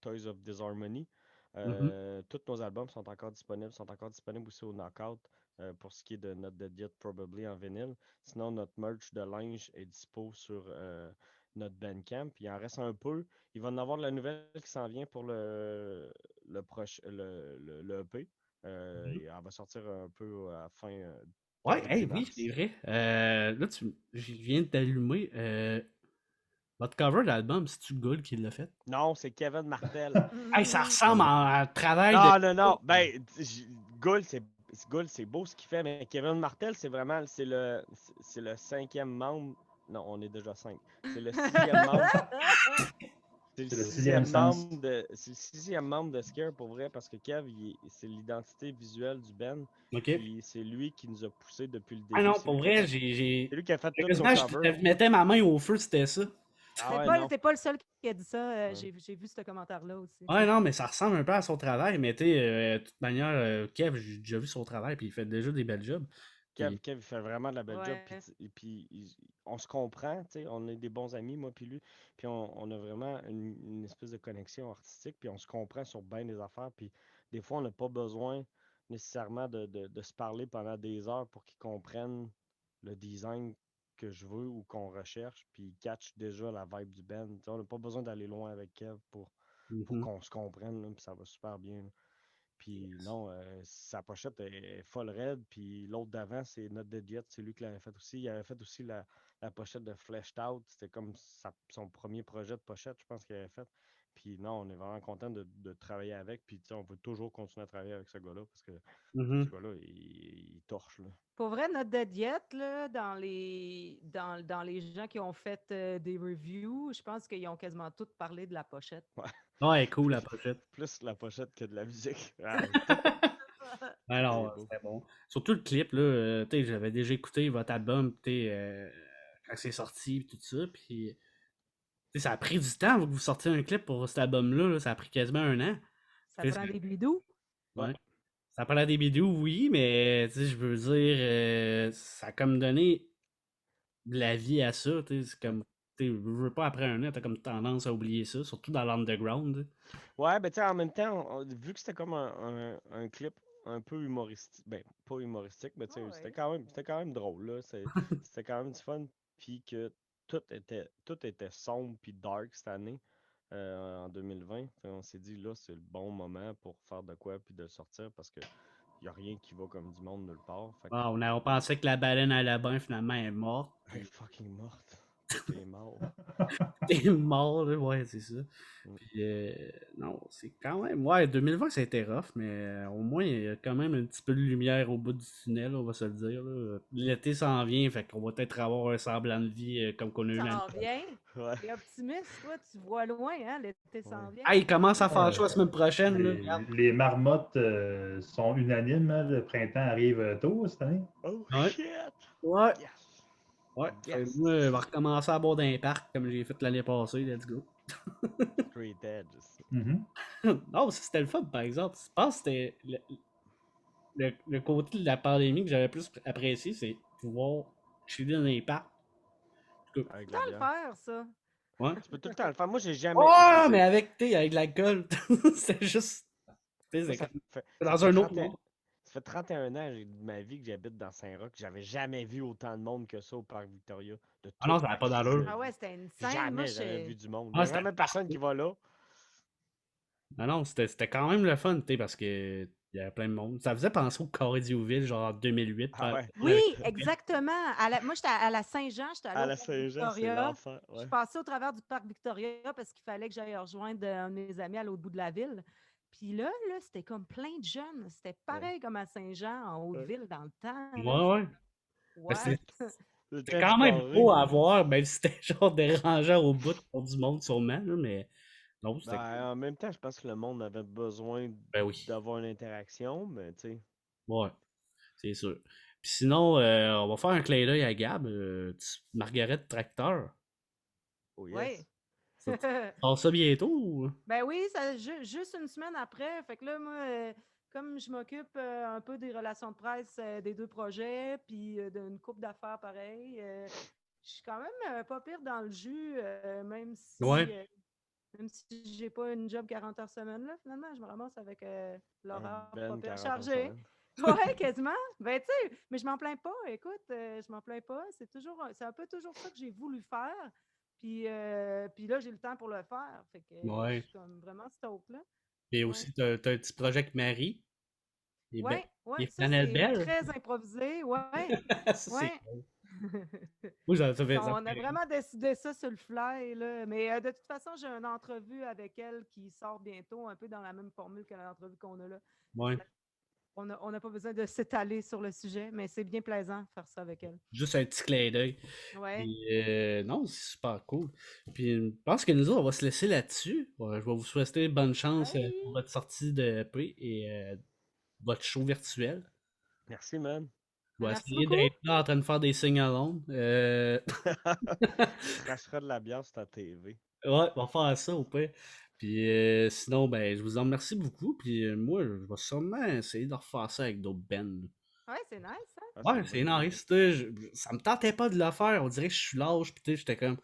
Toys of Disharmony. Mhm. Tous nos albums sont encore disponibles aussi au Knockout pour ce qui est de notre Dead Yet Probably en vinyle. Sinon, notre merch de linge est dispo sur notre Bandcamp. Il en reste un peu. Il va en avoir de la nouvelle qui s'en vient pour le EP. Mhm. Elle va sortir un peu à fin Ouais, début hey, oui, mars. c'est vrai. Là, je viens de t'allumer. Votre cover d'album, c'est-tu Gould qui l'a fait? Non, c'est Kevin Martel. Hey, ça ressemble à un travail de. Non, non, non. Ben, Gould, c'est beau ce qu'il fait, mais Kevin Martel, c'est vraiment, c'est le cinquième membre. Non, on est déjà cinq. C'est le sixième membre. C'est le C'est le sixième sixième sens. membre de Scare pour vrai, parce que Kev, c'est l'identité visuelle du band. Ok. Puis c'est lui qui nous a poussé depuis le Ah début. non, pour vrai, C'est lui qui a fait toutes nos Heureusement, covers. je mettais ma main au feu, c'était ça. Ah T'es ouais, pas, non. t'es pas le seul qui a dit ça. Ouais. J'ai vu ce commentaire-là aussi. Ouais, non, mais ça ressemble un peu à son travail, mais tu sais, de toute manière, Kev, j'ai déjà vu son travail, puis il fait déjà des belles jobs. Puis, Kev, il fait vraiment de la belle job. Ouais. Puis on se comprend, tu sais, on est des bons amis, moi puis lui. Puis on a vraiment une espèce de connexion artistique. Puis on se comprend sur bien des affaires. Puis des fois, on n'a pas besoin nécessairement de se parler pendant des heures pour qu'ils comprennent le design que je veux ou qu'on recherche. Puis ils catchent déjà la vibe du band. Tu sais, on n'a pas besoin d'aller loin avec Kev pour mhm. qu'on se comprenne. Là, puis ça va super bien. Là. Puis non, sa pochette est folle raide. Puis l'autre d'avant, c'est Not Dead Yet. C'est lui qui l'avait fait aussi. Il avait fait aussi la pochette de Fleshed Out. C'était comme son premier projet de pochette, je pense qu'il avait fait. Puis non, on est vraiment content de travailler avec. Puis tu sais, on veut toujours continuer à travailler avec ce gars-là parce que Mhm. ce gars-là, il torche. Là. Pour vrai, notre Dead Yet, là, dans les gens qui ont fait des reviews, je pense qu'ils ont quasiment tous parlé de la pochette. Ouais. Ouais, cool la Plus, pochette. plus la pochette que de la musique. Ah, c'est Alors, beau. c'était bon. Surtout le clip, là, tu sais, j'avais déjà écouté votre album, tu sais, quand c'est sorti, pis tout ça, puis, tu sais, ça a pris du temps avant que vous sortiez un clip pour cet album-là, là, ça a pris quasiment un an. Ça Fait prend que- des bidous. Ouais. Ouais. Ça parlait des vidéos, oui, mais, tu sais, je veux dire, ça a comme donné de la vie à ça, tu sais, c'est comme, tu sais, je veux pas, après un an, t'as comme tendance à oublier ça, surtout dans l'underground, tu sais. Ouais, ben tu sais, en même temps, vu que c'était comme un clip un peu humoristique. Ben, pas humoristique, mais tu sais, Ouais. c'était quand même drôle, là. C'était quand même du fun. Puis que tout était sombre puis dark cette année, en 2020. Fait, on s'est dit, là, c'est le bon moment pour faire de quoi puis de le sortir parce que y a rien qui va comme du monde nulle part. Fait que, Ah, on pensait que la baleine à la bain, finalement, elle est morte. elle est fucking morte. Tout est mort. T'es mort, là, ouais, c'est ça. Mm. Puis, non, c'est quand même. Ouais, 2020, ça a été rough, mais au moins, il y a quand même un petit peu de lumière au bout du tunnel, on va se le dire. Là. L'été s'en vient, fait qu'on va peut-être avoir un semblant de vie comme qu'on a eu Ça l'année. en vient. Ouais. T'es optimiste, toi, tu vois loin, hein? L'été s'en Ouais. vient. Ah, il commence à faire Ouais. chaud la semaine prochaine. Là, Les, regarde. les marmottes sont unanimes. Hein, le printemps arrive tôt cette année. Oh Ouais. shit! Ouais, Yes! ouais. Fait Yes! que moi, je vais recommencer à boire dans les parcs comme j'ai fait l'année passée. Let's go. Straight edge. Mhm. Non, ça, c'était le fun, par exemple. Je pense que c'était le côté de la pandémie que j'avais plus apprécié, c'est pouvoir chiller dans les parcs. Avec Tu la peux le bière. faire, ça. Ouais. Tu peux tout le temps le faire. Moi, j'ai jamais. Oh, mais avec, avec de l'alcool. C'est juste. Tu sais, Moi, c'est comme- fait, c'est ça dans fait un autre 31, monde. ça fait 31 ans de ma vie que j'habite dans Saint-Roch. J'avais jamais vu autant de monde que ça au Parc Victoria. De Ah non, toute ça n'a ma pas d'allure. Christie Ah de ouais, vie. c'était une scène. Moi, Jamais j'avais je. vu du monde. Il Ah, n'y a c'était jamais personne qui va là. Non, non, c'était quand même le fun, tu sais, parce que il y avait plein de monde. Ça faisait penser au Corridiouville, genre en 2008. Ah ouais. Oui, exactement. Moi, j'étais à la Saint-Jean, j'étais allée À au la Parc Saint-Jean, c'est Victoria. l'enfer. Je Ouais. passais au travers du Parc Victoria parce qu'il fallait que j'aille rejoindre un de mes amis à l'autre bout de la ville. Puis là, c'était comme plein de jeunes. C'était pareil comme à Saint-Jean, en Haute-Ville, dans le temps. Ouais, Là. ouais. Mais What? Le c'était temps quand du même carré. beau à voir, même si c'était genre dérangeant au bout pour du monde, sûrement, là, mais non, c'était. Ben, en même temps, je pense que le monde avait besoin Ben oui. d'avoir une interaction, mais tu sais. Ouais, c'est sûr. Puis sinon, on va faire un clin d'œil à Gab, Margaret Tracteur. Oh Oui. yes. Ça, tu passes ça bientôt ou? Ben oui, ça, juste une semaine après. Fait que là, moi, comme je m'occupe un peu des relations de presse des deux projets, puis d'une coupe d'affaires pareil, je suis quand même pas pire dans le jus, Ouais. même si j'ai pas une job 40 heures semaine, là, finalement, je me ramasse avec l'horaire pas Ben pire 40 heures chargé. semaine. Ouais, quasiment. Ben, tu sais, mais je m'en plains pas. Écoute, je m'en plains pas. C'est un peu toujours ça que j'ai voulu faire. Puis là, j'ai le temps pour le faire. Fait que je Ouais. suis comme vraiment stoked, là. Et Ouais. aussi, t'as un petit projet avec Marie. Il est, Ouais, il ouais, est ça, Planète c'est Belle. très improvisé. Ouais, Ça, c'est ouais. cool. Moi, ça fait ça. On a vraiment décidé ça sur le fly, là. Mais de toute façon, j'ai une entrevue avec elle qui sort bientôt, un peu dans la même formule que l'entrevue qu'on a là. Ouais. On n'a pas besoin de s'étaler sur le sujet, mais c'est bien plaisant de faire ça avec elle. Juste un petit clin d'œil. Ouais. Puis, non, c'est super cool. Puis, je pense que nous autres, on va se laisser là-dessus. Ouais, je vais vous souhaiter bonne chance Ouais. pour votre sortie de EP et votre show virtuel. Merci, man. Je vais Merci essayer beaucoup. d'être là en train de faire des sing-alongs. Tu cracheras de la bière sur ta TV. Ouais, on va faire ça au pire. Puis sinon, ben, je vous en remercie beaucoup. Puis moi, je vais sûrement essayer de refaire ça avec d'autres bands. Ouais, c'est nice, hein? Ah, Ouais, une c'est bonne idée. nice. Tu sais, ça me tentait pas de le faire. On dirait que je suis lâche. Puis tu sais, j'étais comme,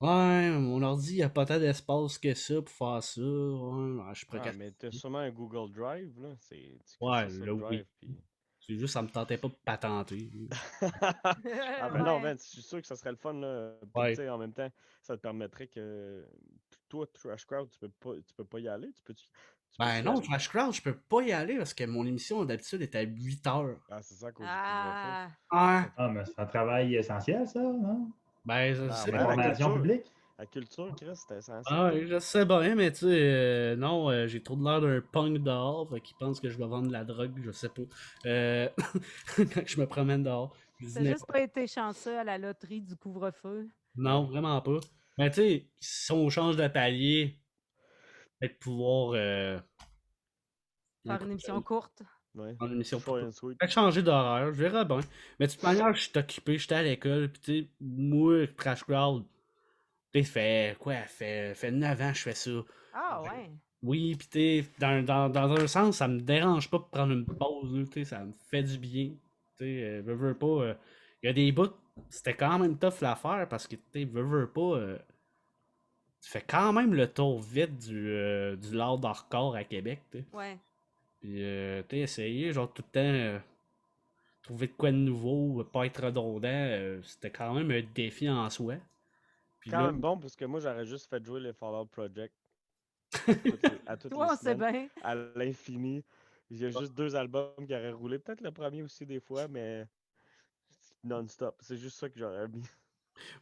ouais, mon ordi, il n'y a pas tant d'espace que ça pour faire ça. Ouais, je Ah, préfère. mais t'as sûrement un Google Drive, là. Tu cliques Ouais, ça sur là, le oui. Drive, puis... C'est juste, ça me tentait pas de patenter. Ah, ben non, Ouais. man, je suis sûr que ça serait le fun, là. Puis, Ouais. tu sais, en même temps, ça te permettrait que... Toi, Trash Crowd, tu peux pas y aller? Tu peux Ben y non, aller? Trash Crowd, je peux pas y aller parce que mon émission d'habitude est à 8 heures. Ah, c'est ça, à cause du couvre-feu. Ah, Ouais. Ah, mais c'est un travail essentiel, ça, non? Ben, je Ah, sais ben, pas. L'information publique. La culture, Chris, c'est essentiel. Ah, je sais bien, mais tu sais, non, j'ai trop de l'air d'un punk dehors, fait qu'ils pensent que je vais vendre de la drogue, je sais pas. Quand je me promène dehors, je dis t'as juste pas été chanceux à la loterie du couvre-feu. non, vraiment pas. Mais tu sais, si on change de palier, peut-être pouvoir Faire une émission courte. Ouais. en émission Short plus and sweet. peut-être changer d'horaire, je verrai bien. Mais de toute manière, je suis occupé, j'étais à l'école, pis tu sais, moi, Crash Crowd, tu sais, fait 9 ans que je fais ça. Ah, ouais. Oui, pis t'sais, dans un sens, ça me dérange pas de prendre une pause, là, t'sais, ça me fait du bien. Veux pas. Il y a des bouts, c'était quand même tough l'affaire parce que, veux pas. Tu fais quand même le tour vite du loud hardcore à Québec, t'sais. Ouais. Puis, tu sais, essayer, genre, tout le temps, trouver de quoi de nouveau, pas être redondant, c'était quand même un défi en soi. Puis Quand là, même bon, parce que moi, j'aurais juste fait jouer les Fallout Project à toutes les Toi, on sait semaines, bien. à l'infini. Il y a juste 2 albums qui auraient roulé. Peut-être le premier aussi, des fois, mais non-stop. C'est juste ça que j'aurais mis.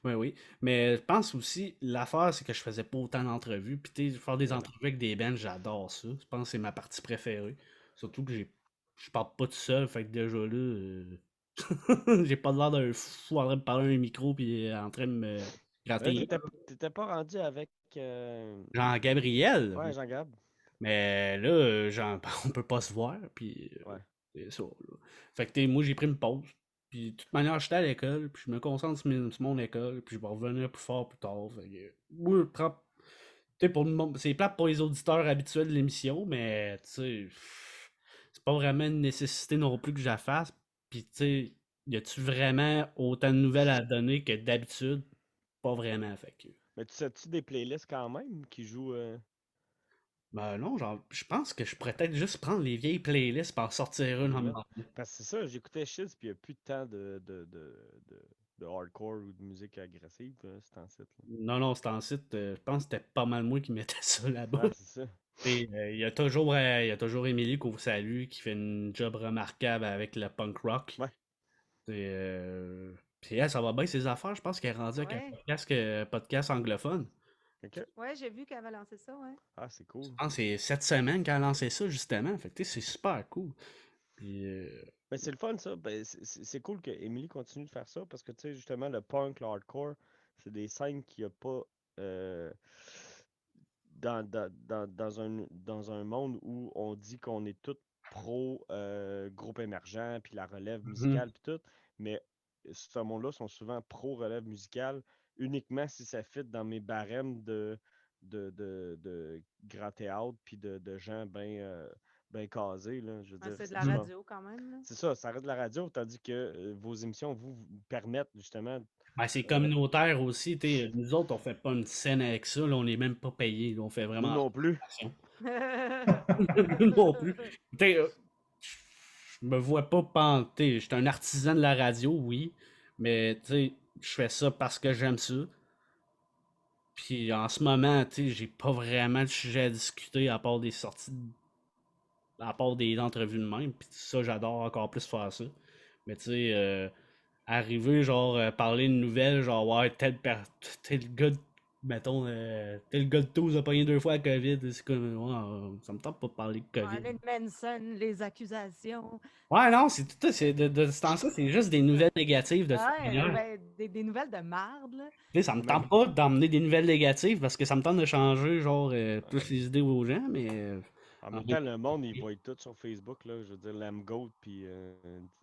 ouais, oui. Mais je pense aussi, l'affaire, c'est que je faisais pas autant d'entrevues. Puis, tu sais, faire des Mais non. entrevues avec des bands, j'adore ça. Je pense que c'est ma partie préférée. Surtout que je parle pas tout seul, fait que déjà là, j'ai pas l'air d'un fou en train de parler à un micro puis en train de me Mais là, gratter. t'étais pas rendu avec. Jean-Gabriel, Ouais, Jean-Gab. mais là, on peut pas se voir, puis Ouais. c'est ça, là. Fait que, moi, j'ai pris une pause. Puis, de toute manière, j'étais à l'école, puis je me concentre sur mon école, puis je vais revenir plus fort plus tard. Fait que, moi, tu sais, c'est plate pour les auditeurs habituels de l'émission, mais, tu sais, c'est pas vraiment une nécessité non plus que je la fasse. Puis, tu sais, y a-tu vraiment autant de nouvelles à donner que d'habitude? Pas vraiment, fait que... Mais tu sais-tu des playlists quand même qui jouent. Ben non, genre, je pense que je pourrais peut-être juste prendre les vieilles playlists pour en sortir une C'est en vrai? moment donné. Parce que c'est ça, j'écoutais Shiz, puis il n'y a plus de temps de hardcore ou de musique agressive, c'est en site. Non, non, c'est en site, je pense que c'était pas mal moi qui mettais ça là-bas. Ah, c'est ça. Il y a toujours Émilie qu'on vous salue, qui fait une job remarquable avec le punk rock. Ouais. Puis elle, ça va bien ses affaires. Je pense qu'elle est rendue avec un Ouais. podcast anglophone. Ok. Ouais, j'ai vu qu'elle avait lancé ça, ouais. Ah, c'est Je cool. pense que c'est cette semaine qu'elle a lancé ça, justement. Fait que, tu sais, c'est super cool. Puis, Ben, c'est le fun, ça. Ben, c'est cool que Emily continue de faire ça parce que, tu sais, justement, le punk, le hardcore, c'est des scènes qu'il n'y a pas euh, dans un monde où on dit qu'on est tout pro groupe émergent, puis la relève mhm, musicale, puis tout. Mais ce monde-là sont souvent pro relève musicale uniquement si ça fit dans mes barèmes de grand théâtre, puis de gens bien casés, là. Je veux Ah, dire, c'est de la mhm. radio quand même, là. c'est ça reste de la radio, tandis que vos émissions vous permettent justement. Ben, c'est euh, communautaire aussi. Tu sais, nous autres, on fait pas une scène avec ça. Là, on n'est même pas payé. Là, on fait nous vraiment non plus. passion. Nous non plus. Tu sais, je me vois pas panter. Je suis un artisan de la radio, oui. Mais tu sais, je fais ça parce que j'aime ça. Puis en ce moment, tu sais, j'ai pas vraiment de sujet à discuter à part des sorties, à part des entrevues de même. Puis ça, j'adore encore plus faire ça. Mais tu sais, arriver, genre, parler de nouvelles, genre, ouais, tel gars, mettons, tel gars de Toulouse a pogné 2 fois la COVID. C'est comme, ouais, ça me tente pas de parler de COVID. Marilyn Manson, les accusations. Ouais, non, c'est tout ça, de ce temps-là, c'est juste des nouvelles négatives de toute Ouais, manière. ben, des nouvelles de marde, là. Tu sais, ça me Mais tente pas d'emmener des nouvelles négatives parce que ça me tente de changer, genre, plus euh, les idées aux gens, mais en en même même temps, le monde, il voit tout sur Facebook, là. Je veux dire, Lamgoat, puis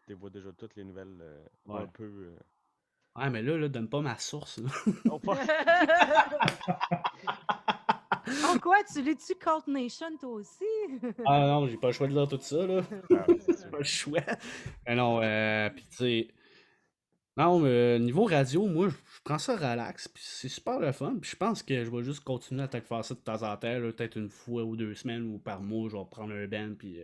tu vois déjà toutes les nouvelles ouais. un peu. Ouais, mais là, donne pas ma source, là. Oh, pas. En quoi, tu lis-tu Cult Nation, toi aussi? Ah non, j'ai pas le choix de lire tout ça, là. Ah, c'est J'ai sûr. pas le choix. Mais non, pis tu sais. Non, niveau radio, moi, je prends ça relax, puis c'est super le fun. Puis je pense que je vais juste continuer à te faire ça de temps en temps, là, peut-être une fois ou 2 semaines ou par mois, je vais prendre un band, puis.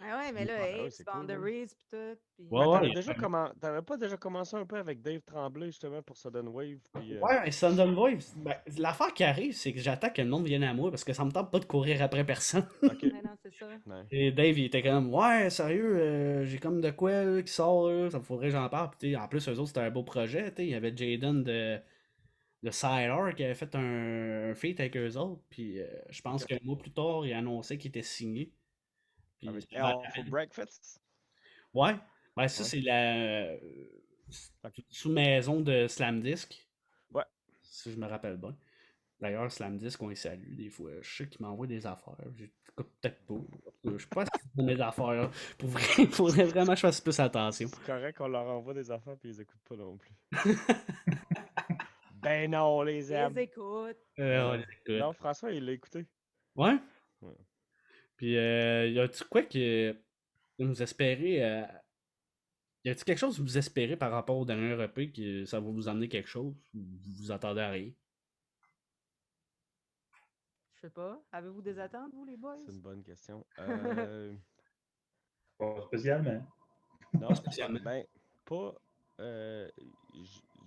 Ah ouais, mais là, Ah oui, Apes, c'est cool, man. Boundaries, pis tout. Pis... Ouais, Ben, ouais, t'avais pas déjà commencé un peu avec Dave Tremblay, justement, pour Sudden Wave, puis. ouais, mais Sudden Wave, ben, l'affaire qui arrive, c'est que j'attends que le monde vienne à moi parce que ça me tente pas de courir après personne. Ok. Ah non, c'est ça. Ouais. Et Dave, il était comme, ouais, sérieux, j'ai comme de quoi là, qui sort, là, ça me faudrait que j'en parle. Puis, tu sais, en plus, eux autres, c'était un beau projet. Tu sais, il y avait Jaden de Siler qui avait fait un feat avec eux autres. Puis, je pense Ok. qu'un mois plus tard, il annonçait qu'il était signé. Puis, Avec ça valait Hell la for peine. Breakfast. Ouais, ben, ça, Ouais. c'est la Fait que- sous-maison de Slamdisk, Ouais. si je me rappelle bien. D'ailleurs, Slamdisk, on les salue des fois. Je sais qu'ils m'envoient des affaires. J'écoute peut-être pas. Je suis pas assez de mes affaires. Là. Pour vrai, il faudrait vraiment que je fasse plus attention. C'est correct qu'on leur envoie des affaires, puis ils écoutent pas non plus. Ben non, on les Les aime. écoutes. Ben On non. les écoute. Non, François, il l'a écouté. Ouais? Ouais. Puis, y a-tu quoi que vous espérez. Y a-tu quelque chose que vous espérez par rapport au dernier EP que ça va vous amener quelque chose? Ou vous vous attendez à rien? Je sais pas. Avez-vous des attentes, vous, les boys? C'est une bonne question. Pas spécialement. Non, spécialement. ben, pas.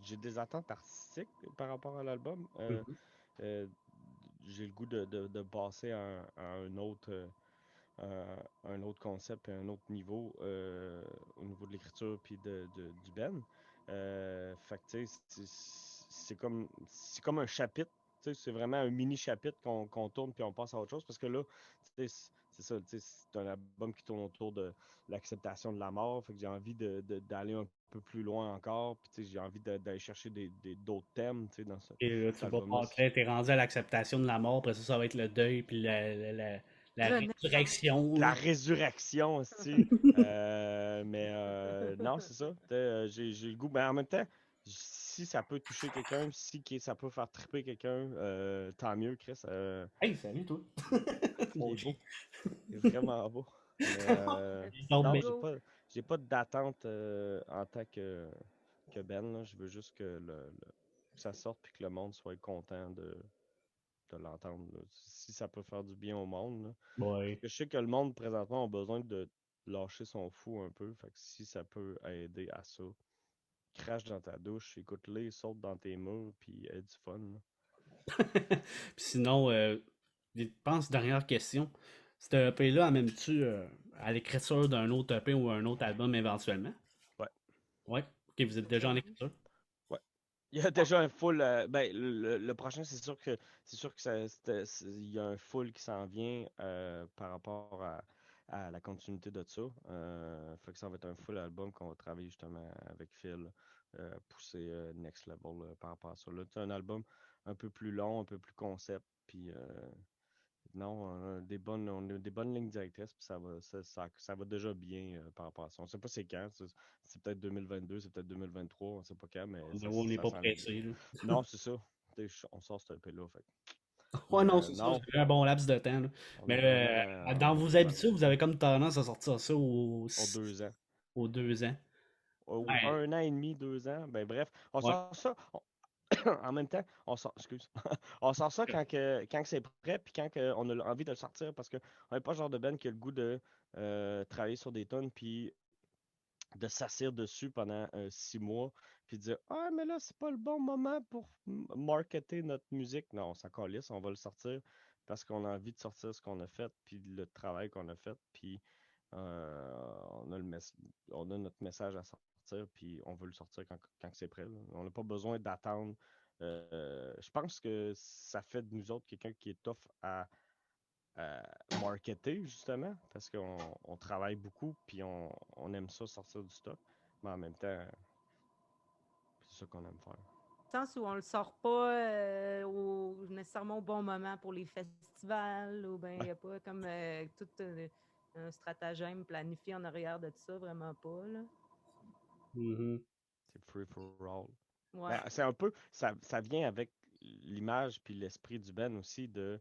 J'ai des attentes artistiques par rapport à l'album. Mhm. Euh, j'ai le goût de passer à un autre concept et un autre niveau au niveau de l'écriture puis du Ben. Fait que, tu sais, c'est comme un chapitre. Tu sais, c'est vraiment un mini chapitre qu'on tourne puis on passe à autre chose parce que là, tu sais, c'est ça, tu sais, c'est un album qui tourne autour de l'acceptation de la mort. Fait que j'ai envie d'aller un peu plus loin encore. Puis, tu sais, j'ai envie d'aller chercher d'autres thèmes, tu sais, dans Et là, cet tu vas album-là. pas, t'es rendu à l'acceptation de la mort, après ça va être le deuil, puis la Renaissance. résurrection. La Là. résurrection aussi. Mais non, c'est ça. J'ai le goût. Mais en même temps, si ça peut toucher quelqu'un, ça peut faire triper quelqu'un, tant mieux, Chris. Hey, salut toi! Il Mon est chien. beau. Il est vraiment beau. Mais Il sort non, bien. Go. j'ai pas d'attente en tant que Ben. Là. Je veux juste que ça sorte et que le monde soit content de l'entendre. Là. Si ça peut faire du bien au monde. Là. Parce Ouais. que je sais que le monde présentement a besoin de lâcher son fou un peu. Fait que si ça peut aider à ça, crache dans ta douche, écoute-les, saute dans tes murs, puis aie du fun. Là. Puis sinon, je pense, dernière question. Cet EP-là, amènes-tu à l'écriture d'un autre EP ou un autre album éventuellement? Ouais, Ouais. Ok, vous êtes déjà en Oui. écriture? ouais. Il y a déjà un full. Ben, le prochain, c'est sûr que il y a un full qui s'en vient par rapport à la continuité de ça. Fait que ça va être un full album qu'on va travailler justement avec Phil, pousser next level par rapport à ça. Là, c'est un album un peu plus long, un peu plus concept, puis non, on a des bonnes lignes directrices, puis ça va déjà bien par rapport à ça. On sait pas c'est quand, c'est peut-être 2022, c'est peut-être 2023, on sait pas quand, mais On n'est ça pas s'enligne bien. pressé, là. Non, c'est ça. On sort ce EP-là, fait. Ouais, Mais non, c'est ça, non, j'ai eu un bon laps de temps. Là. on est vraiment Mais en dans vos préparation. habitudes, vous avez comme tendance à sortir ça Aux 2 ans. aux 2 ans. Ou Ouais, 1 an et demi, 2 ans. Ben bref, on ouais. sort ça. En même temps, on sort ça quand que c'est prêt, puis quand que on a envie de le sortir, parce qu'on n'est pas le genre de band qui a le goût de travailler sur des tonnes, puis de s'assire dessus pendant 6 mois, puis de dire ah, mais là, c'est pas le bon moment pour marketer notre musique. Non, on s'en calisse, on va le sortir parce qu'on a envie de sortir ce qu'on a fait, puis le travail qu'on a fait, puis on a on a notre message à sortir, puis on veut le sortir quand c'est prêt. Là. On n'a pas besoin d'attendre. Je pense que ça fait de nous autres quelqu'un qui est tough à marketer, justement, parce qu'on travaille beaucoup, puis on aime ça sortir du stock, mais en même temps, c'est ça qu'on aime faire. Dans le sens où on le sort pas nécessairement au bon moment pour les festivals, ou bien il Ouais, n'y a pas comme tout un stratagème planifié en arrière de ça, vraiment pas. Là. Mhm. c'est free for all. Ouais. Ben, c'est un peu, ça vient avec l'image puis l'esprit du band aussi il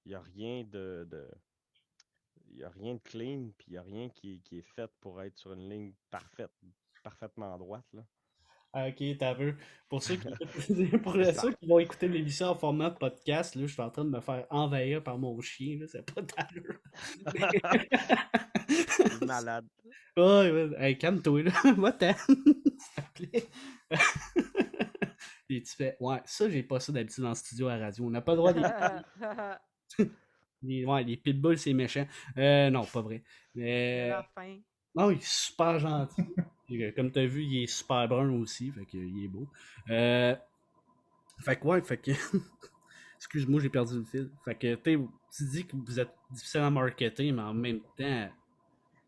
n'y a rien il y a rien de clean, puis il n'y a rien qui est fait pour être sur une ligne parfaitement droite, là. Ah, ok, t'as vu. Pour ceux qui, pour C'est ça. ceux qui vont écouter l'émission en format podcast, là, je suis en train de me faire envahir par mon chien, là, c'est pas d'allure. Il est malade. Ouais, ouais. Hey, calme-toi, là. Va-t'en, s'il te plaît. Et tu fais, ouais, ça, j'ai pas ça d'habitude dans le studio à la radio. On n'a pas le droit ouais, les pitbulls, c'est méchant. Non, pas vrai. Il a Mais, l'air fin. non, il est super gentil. Puis, comme tu as vu, il est super brun aussi, fait que, il est beau. Euh, fait que, ouais, fait que. Excuse-moi, j'ai perdu le fil. Fait que, tu dis que vous êtes difficile à marketer, mais en même temps,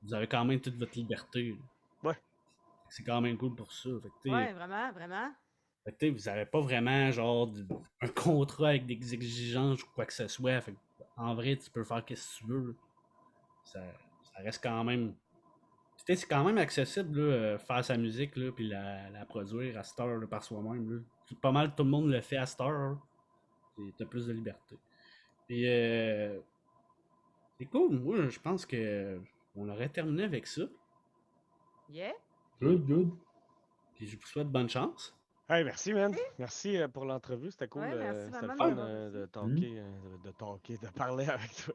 vous avez quand même toute votre liberté. Là. Ouais. C'est quand même cool pour ça. Fait que, Ouais, vraiment, vraiment. vous avez pas vraiment, genre, un contrat avec des exigences ou quoi que ce soit. Fait que, en vrai, tu peux faire ce que tu veux. Ça, ça reste quand même. C'est quand même accessible, là, faire sa musique, là, puis la produire à cette heure là, par soi-même. Là. Pas mal tout le monde le fait à cette heure. T'as plus de liberté. Puis, c'est cool. Moi, je pense que on aurait terminé avec ça. Yeah. Puis, Good, good. puis je vous souhaite bonne chance. Hey, merci, man. Merci pour l'entrevue. C'était cool. Ouais, merci C'était le vraiment de fun m'avoir reçu. de talker, de parler avec toi.